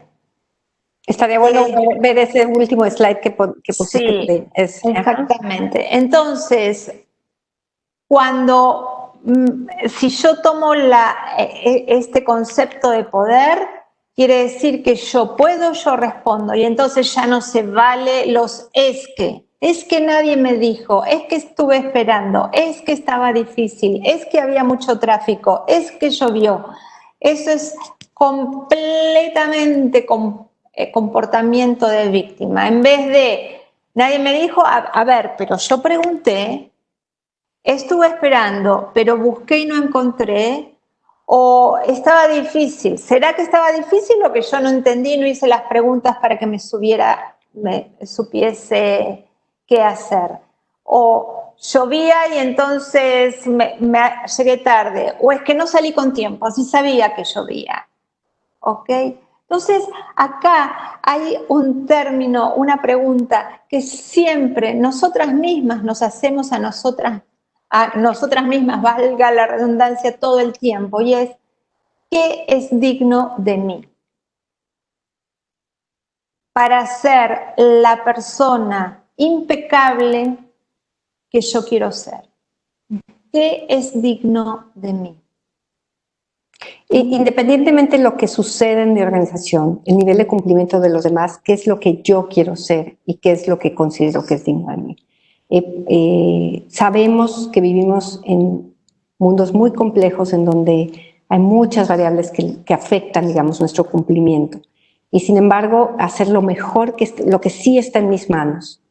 Estaría bueno ver ese último slide que pusiste. Sí, exactamente. Entonces, si yo tomo este concepto de poder, quiere decir que yo puedo, yo respondo, y entonces ya no se vale los es que nadie me dijo, es que estuve esperando, es que estaba difícil, es que había mucho tráfico, es que llovió. Eso es completamente comportamiento de víctima. En vez de Nadie me dijo, a ver, pero yo pregunté, estuve esperando, pero busqué y no encontré, o estaba difícil. ¿Será que estaba difícil o que yo no entendí y no hice las preguntas para que me supiese qué hacer? O llovía y entonces llegué tarde, o es que no salí con tiempo, así sabía que llovía. ¿Ok? Entonces, acá hay un término, una pregunta que siempre nosotras mismas nos hacemos a nosotras mismas, valga la redundancia, todo el tiempo, y es, ¿qué es digno de mí? Para ser la persona impecable que yo quiero ser. ¿Qué es digno de mí? Independientemente de lo que sucede en mi organización, el nivel de cumplimiento de los demás, qué es lo que yo quiero ser y qué es lo que considero que es digno de mí. Sabemos que vivimos en mundos muy complejos en donde hay muchas variables que afectan, digamos, nuestro cumplimiento. Y sin embargo, hacer lo mejor, lo que sí está en mis manos,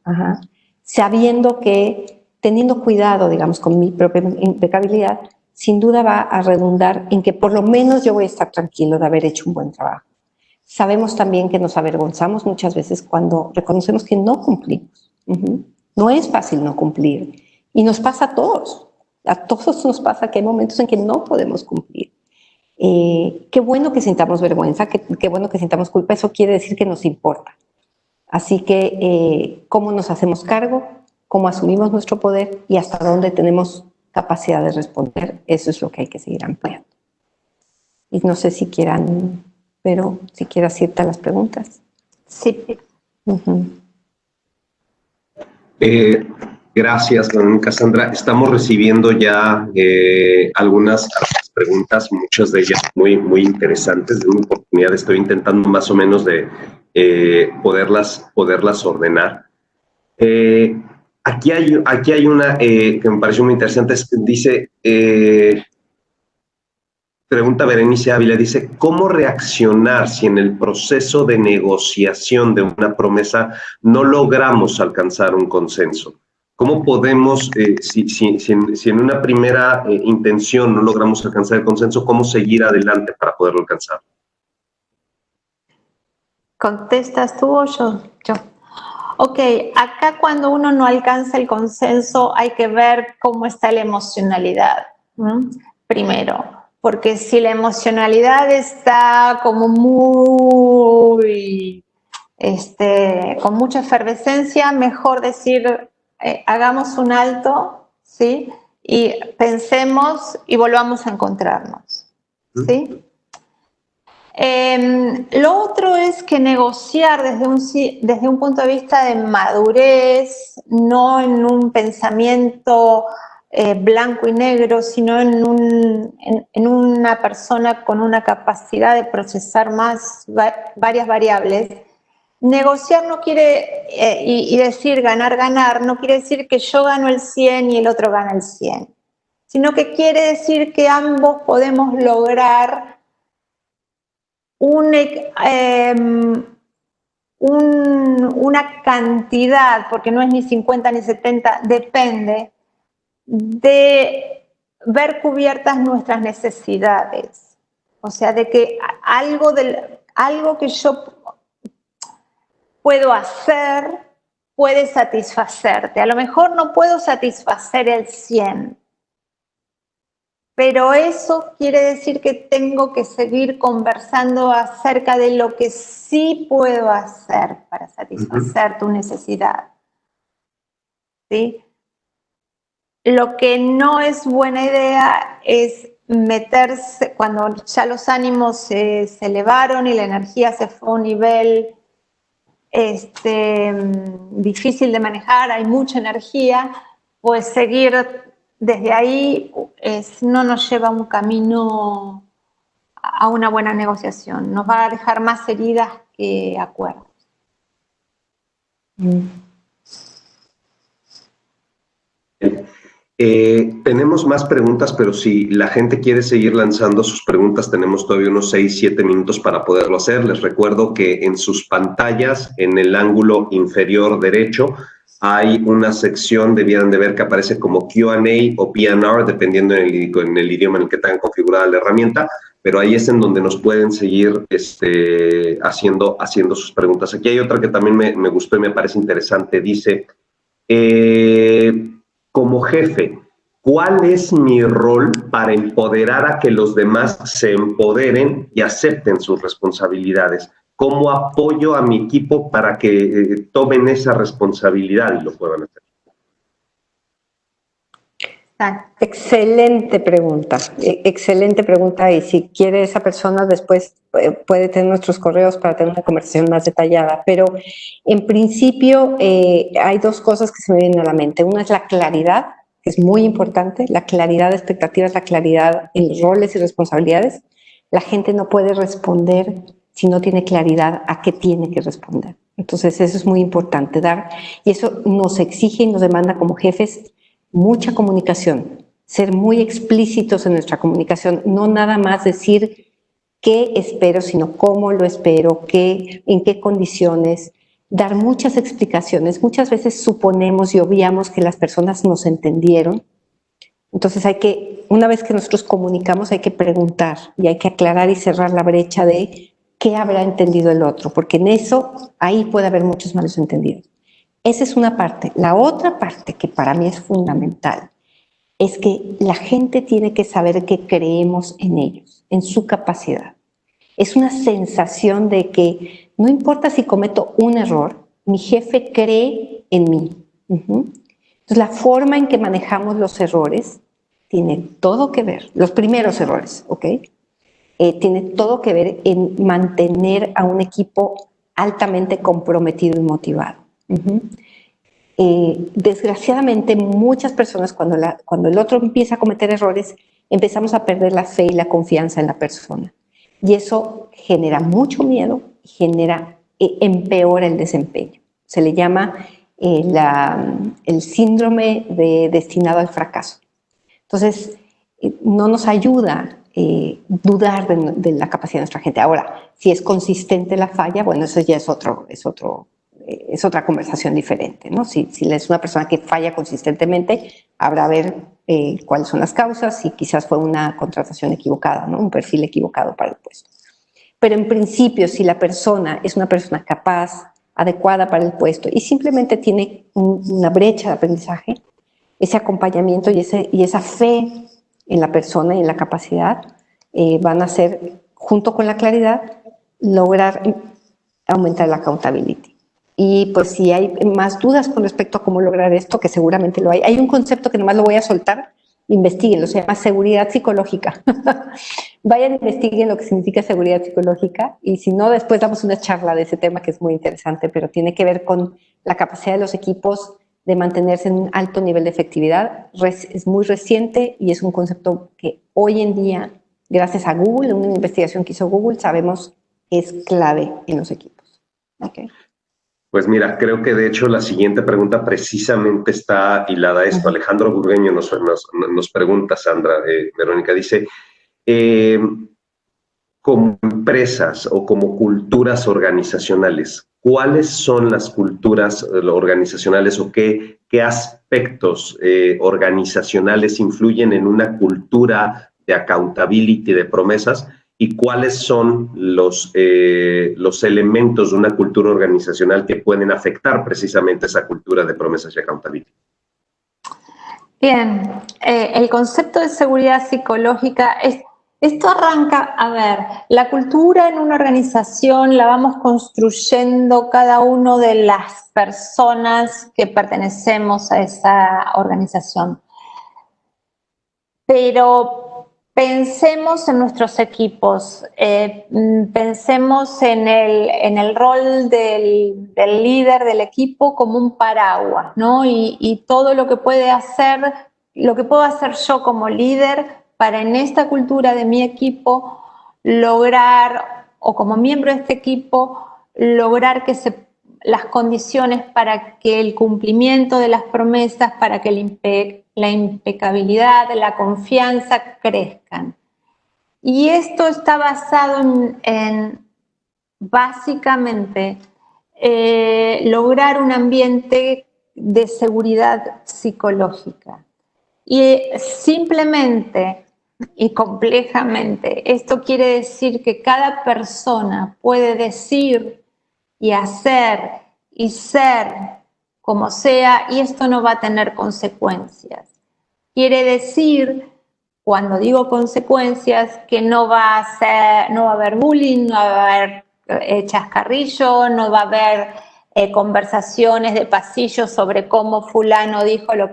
sabiendo que, teniendo cuidado, digamos, con mi propia impecabilidad, sin duda va a redundar en que por lo menos yo voy a estar tranquilo de haber hecho un buen trabajo. Sabemos también que nos avergonzamos muchas veces cuando reconocemos que no cumplimos. No es fácil no cumplir. Y nos pasa a todos. A todos nos pasa que hay momentos en que no podemos cumplir. Qué bueno que sintamos vergüenza, qué bueno que sintamos culpa. Eso quiere decir que nos importa. Así que, ¿cómo nos hacemos cargo? ¿Cómo asumimos nuestro poder? Y hasta dónde tenemos capacidad de responder, eso es lo que hay que seguir ampliando. Y no sé si quieran, pero si quieras ciertas las preguntas. Sí. Gracias, Cassandra. Estamos recibiendo ya algunas preguntas, muchas de ellas muy, muy interesantes. De una oportunidad estoy intentando más o menos de poderlas ordenar. Aquí hay una que me pareció muy interesante, dice, pregunta Berenice Ávila, dice, ¿cómo reaccionar si en el proceso de negociación de una promesa no logramos alcanzar un consenso? ¿Cómo podemos, si en una primera intención no logramos alcanzar el consenso, cómo seguir adelante para poderlo alcanzar? ¿Contestas tú o yo? Yo. Ok, acá cuando uno no alcanza el consenso hay que ver cómo está la emocionalidad, primero, porque si la emocionalidad está como muy, con mucha efervescencia, mejor decir, hagamos un alto, ¿sí? Y pensemos y volvamos a encontrarnos, ¿sí? Lo otro es que negociar desde un punto de vista de madurez, no en un pensamiento blanco y negro, sino en una persona con una capacidad de procesar varias variables. Negociar no quiere, y decir ganar, no quiere decir que yo gano el 100 y el otro gana el 100, sino que quiere decir que ambos podemos lograr una cantidad, porque no es ni 50 ni 70, depende de ver cubiertas nuestras necesidades. O sea, de que algo que yo puedo hacer puede satisfacerte. A lo mejor no puedo satisfacer el 100, pero eso quiere decir que tengo que seguir conversando acerca de lo que sí puedo hacer para satisfacer tu necesidad. ¿Sí? Lo que no es buena idea es meterse, cuando ya los ánimos se elevaron y la energía se fue a un nivel difícil de manejar, hay mucha energía, pues seguir desde ahí no nos lleva a un camino, a una buena negociación. Nos va a dejar más heridas que acuerdos. Tenemos más preguntas, pero si la gente quiere seguir lanzando sus preguntas, tenemos todavía unos 6-7 minutos para poderlo hacer. Les recuerdo que en sus pantallas, en el ángulo inferior derecho, hay una sección, debieran de ver, que aparece como Q&A o P&R, dependiendo en el idioma en el que tengan configurada la herramienta, pero ahí es en donde nos pueden seguir haciendo sus preguntas. Aquí hay otra que también me gustó y me parece interesante. Dice, como jefe, ¿cuál es mi rol para empoderar a que los demás se empoderen y acepten sus responsabilidades? ¿Cómo apoyo a mi equipo para que tomen esa responsabilidad y lo puedan hacer? Excelente pregunta, y si quiere esa persona después puede tener nuestros correos para tener una conversación más detallada, pero en principio hay dos cosas que se me vienen a la mente. Una es la claridad, que es muy importante, la claridad de expectativas, la claridad en los roles y responsabilidades. La gente no puede responder si no tiene claridad a qué tiene que responder. Entonces eso es muy importante dar, y eso nos exige y nos demanda como jefes mucha comunicación, ser muy explícitos en nuestra comunicación, no nada más decir qué espero, sino cómo lo espero, en qué condiciones, dar muchas explicaciones. Muchas veces suponemos y obviamos que las personas nos entendieron, entonces una vez que nosotros comunicamos, hay que preguntar y hay que aclarar y cerrar la brecha de qué habrá entendido el otro, porque ahí puede haber muchos malos entendidos. Esa es una parte. La otra parte, que para mí es fundamental, es que la gente tiene que saber que creemos en ellos, en su capacidad. Es una sensación de que no importa si cometo un error, mi jefe cree en mí. Entonces, la forma en que manejamos los errores tiene todo que ver, los primeros errores, ¿ok? Tiene todo que ver en mantener a un equipo altamente comprometido y motivado. Desgraciadamente, muchas personas, cuando el otro empieza a cometer errores, empezamos a perder la fe y la confianza en la persona. Y eso genera mucho miedo, empeora el desempeño. Se le llama el síndrome de destinado al fracaso. Entonces, no nos ayuda dudar de la capacidad de nuestra gente. Ahora, si es consistente la falla, bueno, eso ya es otra conversación diferente, ¿no? Si es una persona que falla consistentemente, habrá ver cuáles son las causas y quizás fue una contratación equivocada, ¿no? Un perfil equivocado para el puesto. Pero en principio, si la persona es una persona capaz, adecuada para el puesto y simplemente tiene una brecha de aprendizaje, ese acompañamiento y esa fe en la persona y en la capacidad van a ser, junto con la claridad, lograr aumentar la accountability. Y pues si hay más dudas con respecto a cómo lograr esto, que seguramente lo hay. Hay un concepto que nomás lo voy a soltar, investíguenlo, se llama seguridad psicológica. Vayan, investiguen lo que significa seguridad psicológica y si no, después damos una charla de ese tema que es muy interesante, pero tiene que ver con la capacidad de los equipos de mantenerse en un alto nivel de efectividad. Es muy reciente y es un concepto que hoy en día, gracias a Google, una investigación que hizo Google, sabemos que es clave en los equipos. Okay. Pues mira, creo que de hecho la siguiente pregunta precisamente está hilada a esto. Alejandro Burgueño nos pregunta, Sandra, Verónica, dice, como empresas o como culturas organizacionales, ¿cuáles son las culturas organizacionales o qué aspectos organizacionales influyen en una cultura de accountability, de promesas? ¿Y cuáles son los elementos de una cultura organizacional que pueden afectar precisamente esa cultura de promesas y accountability? Bien, el concepto de seguridad psicológica esto arranca, a ver, la cultura en una organización la vamos construyendo cada uno de las personas que pertenecemos a esa organización. Pero pensemos en nuestros equipos, pensemos en el rol del líder del equipo como un paraguas, ¿no? Y todo lo que puedo hacer yo como líder para en esta cultura de mi equipo lograr, o como miembro de este equipo, lograr que las condiciones para que el cumplimiento de las promesas, para que el la impecabilidad, la confianza crezcan. Y esto está basado en básicamente lograr un ambiente de seguridad psicológica. Y simplemente y complejamente, esto quiere decir que cada persona puede decir y hacer y ser como sea, y esto no va a tener consecuencias. Quiere decir, cuando digo consecuencias, que no va a haber bullying, no va a haber chascarrillo, no va a haber conversaciones de pasillo sobre cómo fulano dijo lo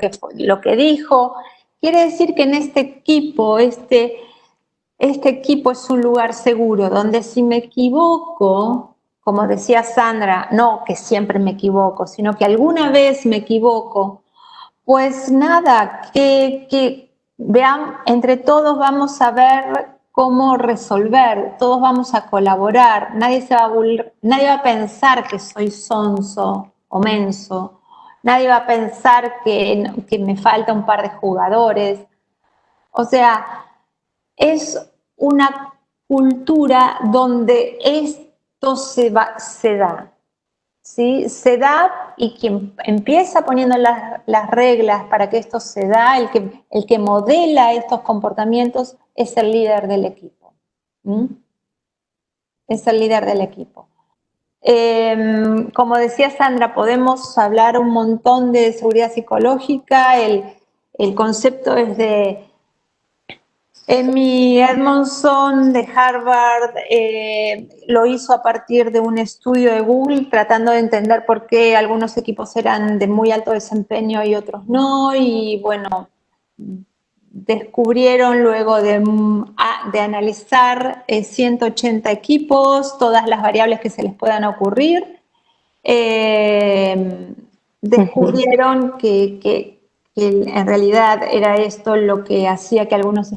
que dijo. Quiere decir que en este equipo, este equipo es un lugar seguro, donde si me equivoco, como decía Sandra, no que siempre me equivoco, sino que alguna vez me equivoco, pues nada, que vean, entre todos vamos a ver cómo resolver, todos vamos a colaborar, nadie va a pensar que soy sonso o menso, nadie va a pensar que me falta un par de jugadores. O sea, es una cultura donde esto se da. ¿Sí? Se da, y quien empieza poniendo las reglas para que esto se da, el que modela estos comportamientos, es el líder del equipo. Es el líder del equipo. Como decía Sandra, podemos hablar un montón de seguridad psicológica. El concepto es de Amy Edmondson de Harvard, lo hizo a partir de un estudio de Google, tratando de entender por qué algunos equipos eran de muy alto desempeño y otros no, y bueno, descubrieron luego de analizar 180 equipos, todas las variables que se les puedan ocurrir, descubrieron que en realidad era esto lo que hacía que algunos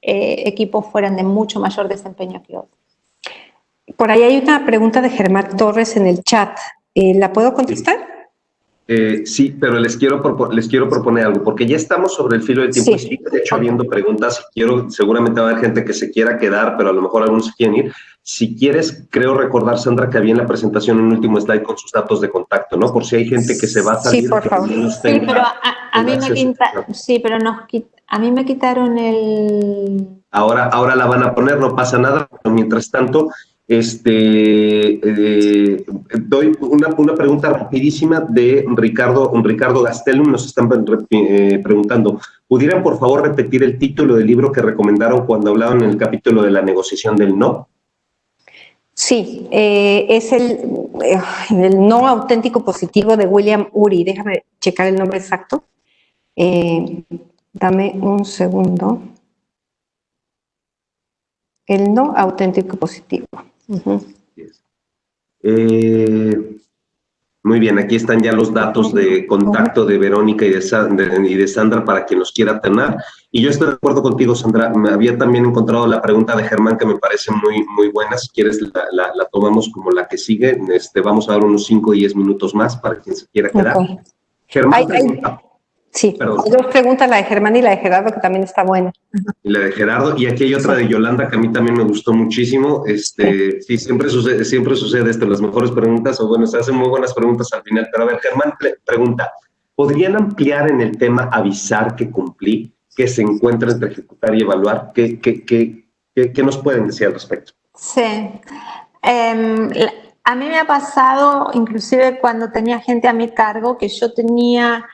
equipos fueran de mucho mayor desempeño que otros. Por ahí hay una pregunta de Germán Torres en el chat. ¿La puedo contestar? Sí, pero les quiero proponer algo, porque ya estamos sobre el filo del tiempo. Sí. Y de hecho, habiendo preguntas, seguramente va a haber gente que se quiera quedar, pero a lo mejor algunos se quieren ir. Si quieres, creo recordar, Sandra, que había en la presentación un último slide con sus datos de contacto, ¿no? Por si hay gente que se va a salir. Sí, por favor. Sí, pero a mí me quitaron el... Ahora la van a poner, no pasa nada. Pero mientras tanto, doy una pregunta rapidísima de Ricardo Gastelum. Nos están preguntando, ¿pudieran por favor repetir el título del libro que recomendaron cuando hablaban en el capítulo de la negociación del no? Sí, es el no auténtico positivo de William Ury. Déjame checar el nombre exacto. Dame un segundo. El no auténtico positivo. Muy bien, aquí están ya los datos de contacto de Verónica y de Sandra para quien los quiera tener. Y yo estoy de acuerdo contigo, Sandra. Me había también encontrado la pregunta de Germán que me parece muy, muy buena. Si quieres, la tomamos como la que sigue. Vamos a dar unos 5 o 10 minutos más para quien se quiera quedar. Okay. Germán pregunta. Sí, perdón. Hay dos preguntas, la de Germán y la de Gerardo, que también está buena. Y la de Gerardo, y aquí hay otra de Yolanda que a mí también me gustó muchísimo. Sí, siempre sucede esto, las mejores preguntas, o bueno, se hacen muy buenas preguntas al final. Pero a ver, Germán pregunta, ¿podrían ampliar en el tema avisar que cumplí, que se encuentra entre ejecutar y evaluar? ¿Qué nos pueden decir al respecto? Sí, a mí me ha pasado, inclusive cuando tenía gente a mi cargo, que yo tenía...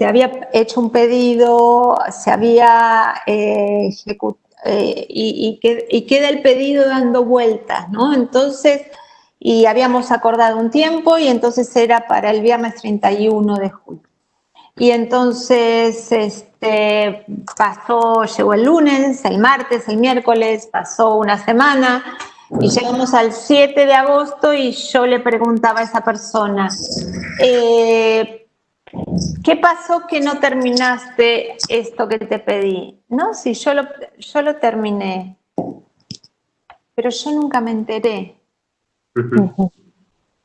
había hecho un pedido, se había ejecutado y queda el pedido dando vueltas, ¿no? Entonces, y habíamos acordado un tiempo y entonces era para el viernes 31 de julio. Y entonces llegó el lunes, el martes, el miércoles, pasó una semana y llegamos al 7 de agosto y yo le preguntaba a esa persona, ¿qué pasó que no terminaste esto que te pedí? No, sí, yo lo terminé, pero yo nunca me enteré.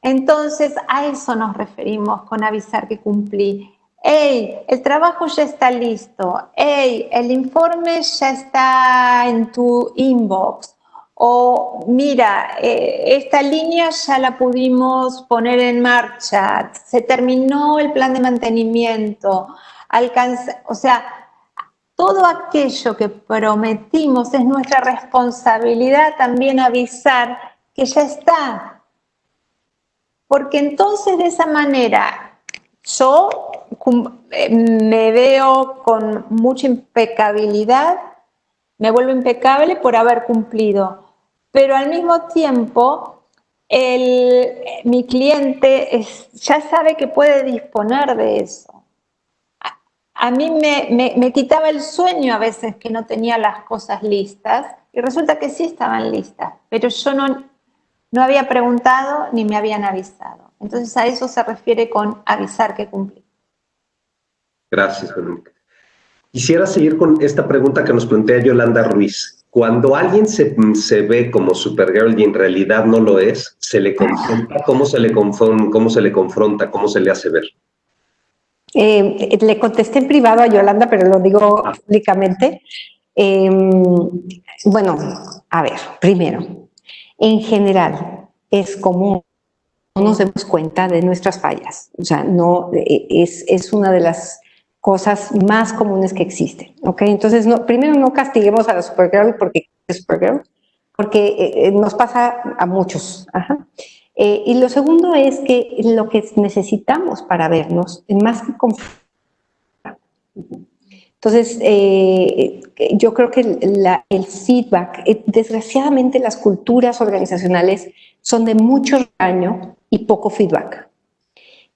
Entonces, a eso nos referimos con avisar que cumplí. hey, el trabajo ya está listo, hey, el informe ya está en tu inbox, o mira, esta línea ya la pudimos poner en marcha, se terminó el plan de mantenimiento, o sea, todo aquello que prometimos es nuestra responsabilidad también avisar que ya está. Porque entonces de esa manera yo me veo con mucha impecabilidad, me vuelvo impecable por haber cumplido. Pero al mismo tiempo, mi cliente ya sabe que puede disponer de eso. A mí me quitaba el sueño a veces que no tenía las cosas listas y resulta que sí estaban listas, pero yo no había preguntado ni me habían avisado. Entonces a eso se refiere con avisar que cumplí. Gracias, Verónica. Quisiera seguir con esta pregunta que nos plantea Yolanda Ruiz. Cuando alguien se ve como Supergirl y en realidad no lo es, ¿se le confronta? ¿Cómo se le confronta? ¿Cómo se le hace ver? Le contesté en privado a Yolanda, pero lo digo públicamente. Bueno, a ver, primero, en general es común, no nos demos cuenta de nuestras fallas. O sea, no, es una de las cosas más comunes que existen, ¿ok? Entonces, primero no castiguemos a la Supergirl porque es Supergirl, porque nos pasa a muchos. Ajá. Y lo segundo es que lo que necesitamos para vernos es más que confrontar. Entonces, yo creo que el feedback, desgraciadamente las culturas organizacionales son de mucho regaño y poco feedback.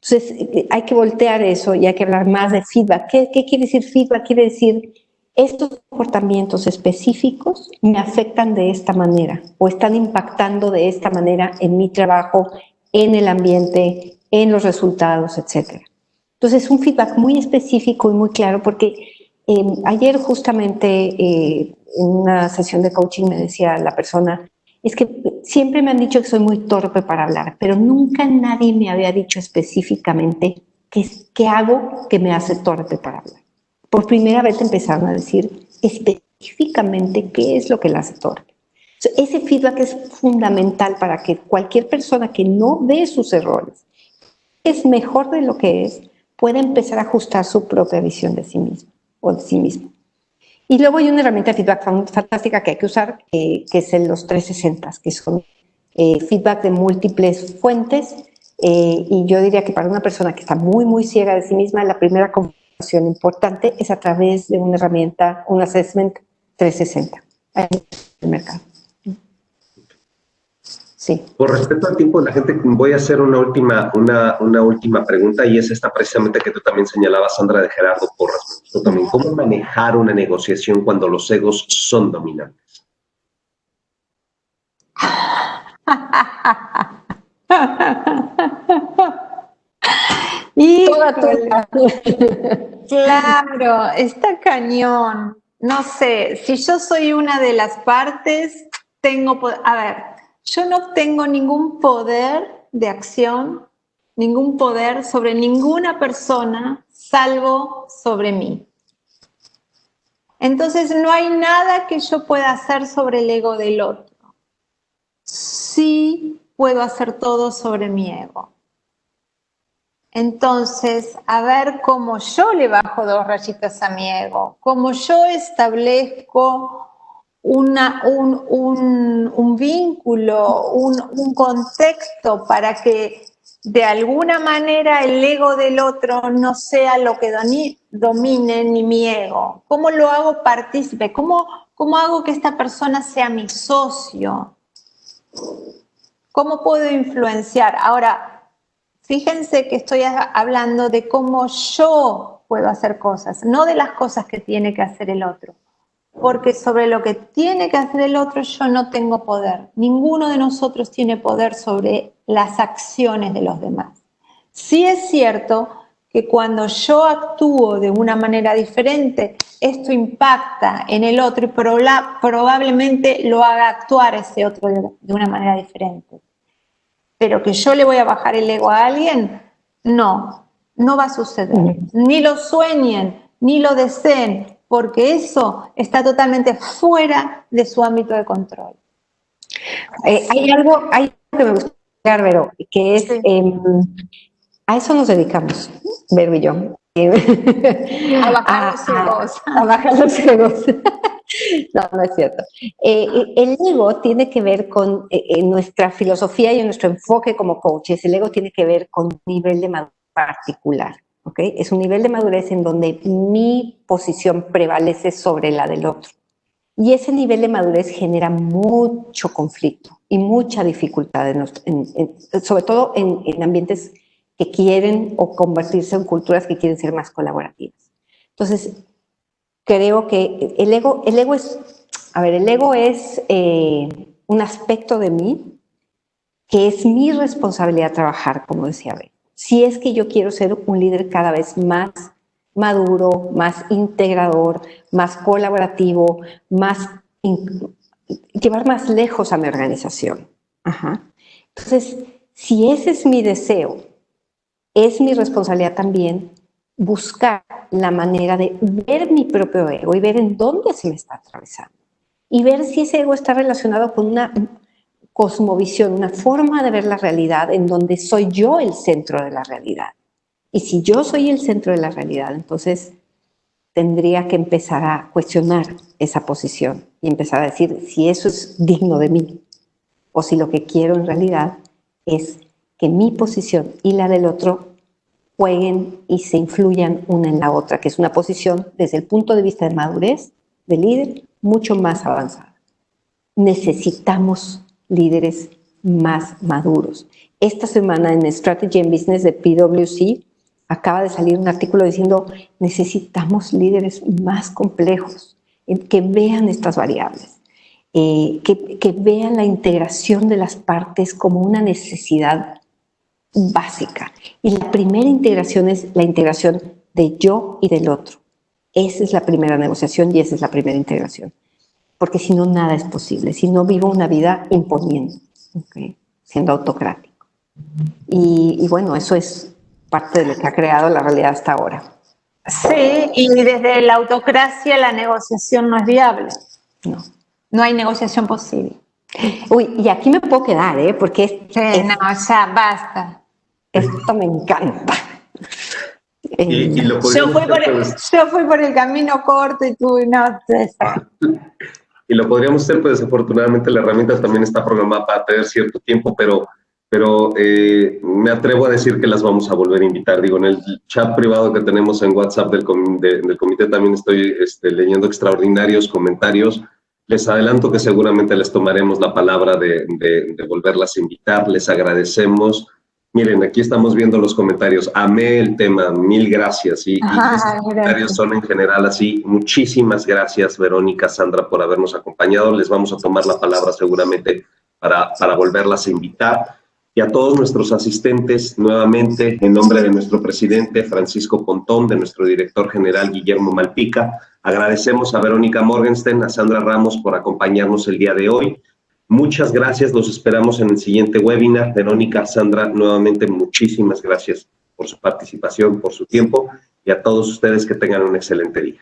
Entonces, hay que voltear eso y hay que hablar más de feedback. ¿Qué quiere decir feedback? Quiere decir, estos comportamientos específicos me afectan de esta manera o están impactando de esta manera en mi trabajo, en el ambiente, en los resultados, etc. Entonces, es un feedback muy específico y muy claro porque ayer justamente en una sesión de coaching me decía la persona, es que siempre me han dicho que soy muy torpe para hablar, pero nunca nadie me había dicho específicamente qué hago que me hace torpe para hablar. Por primera vez empezaron a decir específicamente qué es lo que la hace torpe. Ese feedback es fundamental para que cualquier persona que no ve sus errores, es mejor de lo que es, pueda empezar a ajustar su propia visión de sí mismo o de sí mismo. Y luego hay una herramienta de feedback fantástica que hay que usar, que es los 360, que son feedback de múltiples fuentes. Y yo diría que para una persona que está muy, muy ciega de sí misma, la primera conversación importante es a través de una herramienta, un assessment 360 en el mercado. Sí. Por respecto al tiempo de la gente, voy a hacer una última pregunta y es esta precisamente que tú también señalabas, Sandra, de Gerardo Porras. También, ¿cómo manejar una negociación cuando los egos son dominantes? Claro, está cañón. No sé, si yo soy una de las partes, yo no tengo ningún poder de acción, ningún poder sobre ninguna persona, salvo sobre mí. Entonces no hay nada que yo pueda hacer sobre el ego del otro. Sí puedo hacer todo sobre mi ego. Entonces, a ver cómo yo le bajo 2 rayitas a mi ego, cómo yo establezco un vínculo, un contexto para que de alguna manera el ego del otro no sea lo que domine ni mi ego. ¿Cómo lo hago partícipe? ¿Cómo hago que esta persona sea mi socio? ¿Cómo puedo influenciar? Ahora, fíjense que estoy hablando de cómo yo puedo hacer cosas, no de las cosas que tiene que hacer el otro. Porque sobre lo que tiene que hacer el otro yo no tengo poder. Ninguno de nosotros tiene poder sobre las acciones de los demás. Sí es cierto que cuando yo actúo de una manera diferente, esto impacta en el otro y probablemente lo haga actuar ese otro de una manera diferente. Pero que yo le voy a bajar el ego a alguien, no. no va a suceder. Ni lo sueñen, ni lo deseen, porque eso está totalmente fuera de su ámbito de control. Hay algo que me gusta, Vero, que es, Sí. a eso nos dedicamos, Vero y yo. A bajar los egos. A bajar los egos. No es cierto. El ego tiene que ver con en nuestra filosofía y en nuestro enfoque como coaches. El ego tiene que ver con un nivel de madurez particular. ¿Okay? Es un nivel de madurez en donde mi posición prevalece sobre la del otro. Y ese nivel de madurez genera mucho conflicto y mucha dificultad, sobre todo en ambientes que quieren o convertirse en culturas que quieren ser más colaborativas. Entonces, creo que el ego es un aspecto de mí que es mi responsabilidad trabajar, como decía Ben. Si es que yo quiero ser un líder cada vez más maduro, más integrador, más colaborativo, llevar más lejos a mi organización. Ajá. Entonces, si ese es mi deseo, es mi responsabilidad también buscar la manera de ver mi propio ego y ver en dónde se me está atravesando. Y ver si ese ego está relacionado con una cosmovisión, una forma de ver la realidad en donde soy yo el centro de la realidad. Y si yo soy el centro de la realidad, entonces tendría que empezar a cuestionar esa posición y empezar a decir si eso es digno de mí o si lo que quiero en realidad es que mi posición y la del otro jueguen y se influyan una en la otra, que es una posición desde el punto de vista de madurez, de líder, mucho más avanzada. Necesitamos líderes más maduros. Esta semana en Strategy and Business de PwC acaba de salir un artículo diciendo necesitamos líderes más complejos, que vean estas variables, que vean la integración de las partes como una necesidad básica. Y la primera integración es la integración de yo y del otro. Esa es la primera negociación y esa es la primera integración. Porque si no, nada es posible. Si no, vivo una vida imponiendo, ¿okay? Siendo autocrático. Y bueno, eso es parte de lo que ha creado la realidad hasta ahora. Sí, y desde la autocracia la negociación no es viable. No. No hay negociación posible. Uy, y aquí me puedo quedar, porque no, ya basta. Esto me encanta. Y lo yo fui por el camino corto y tú no. Y lo podríamos hacer, pues desafortunadamente la herramienta también está programada para tener cierto tiempo, pero me atrevo a decir que las vamos a volver a invitar. Digo, en el chat privado que tenemos en WhatsApp del comité también estoy leyendo extraordinarios comentarios. Les adelanto que seguramente les tomaremos la palabra de volverlas a invitar. Les agradecemos. Miren, aquí estamos viendo los comentarios. Amé el tema, mil gracias. Y estos comentarios son en general así. Muchísimas gracias, Verónica, Sandra, por habernos acompañado. Les vamos a tomar la palabra seguramente para volverlas a invitar. Y a todos nuestros asistentes, nuevamente, en nombre de nuestro presidente Francisco Pontón, de nuestro director general Guillermo Malpica, agradecemos a Verónica Morgenstern, a Sandra Ramos por acompañarnos el día de hoy. Muchas gracias, los esperamos en el siguiente webinar. Verónica, Sandra, nuevamente muchísimas gracias por su participación, por su tiempo y a todos ustedes que tengan un excelente día.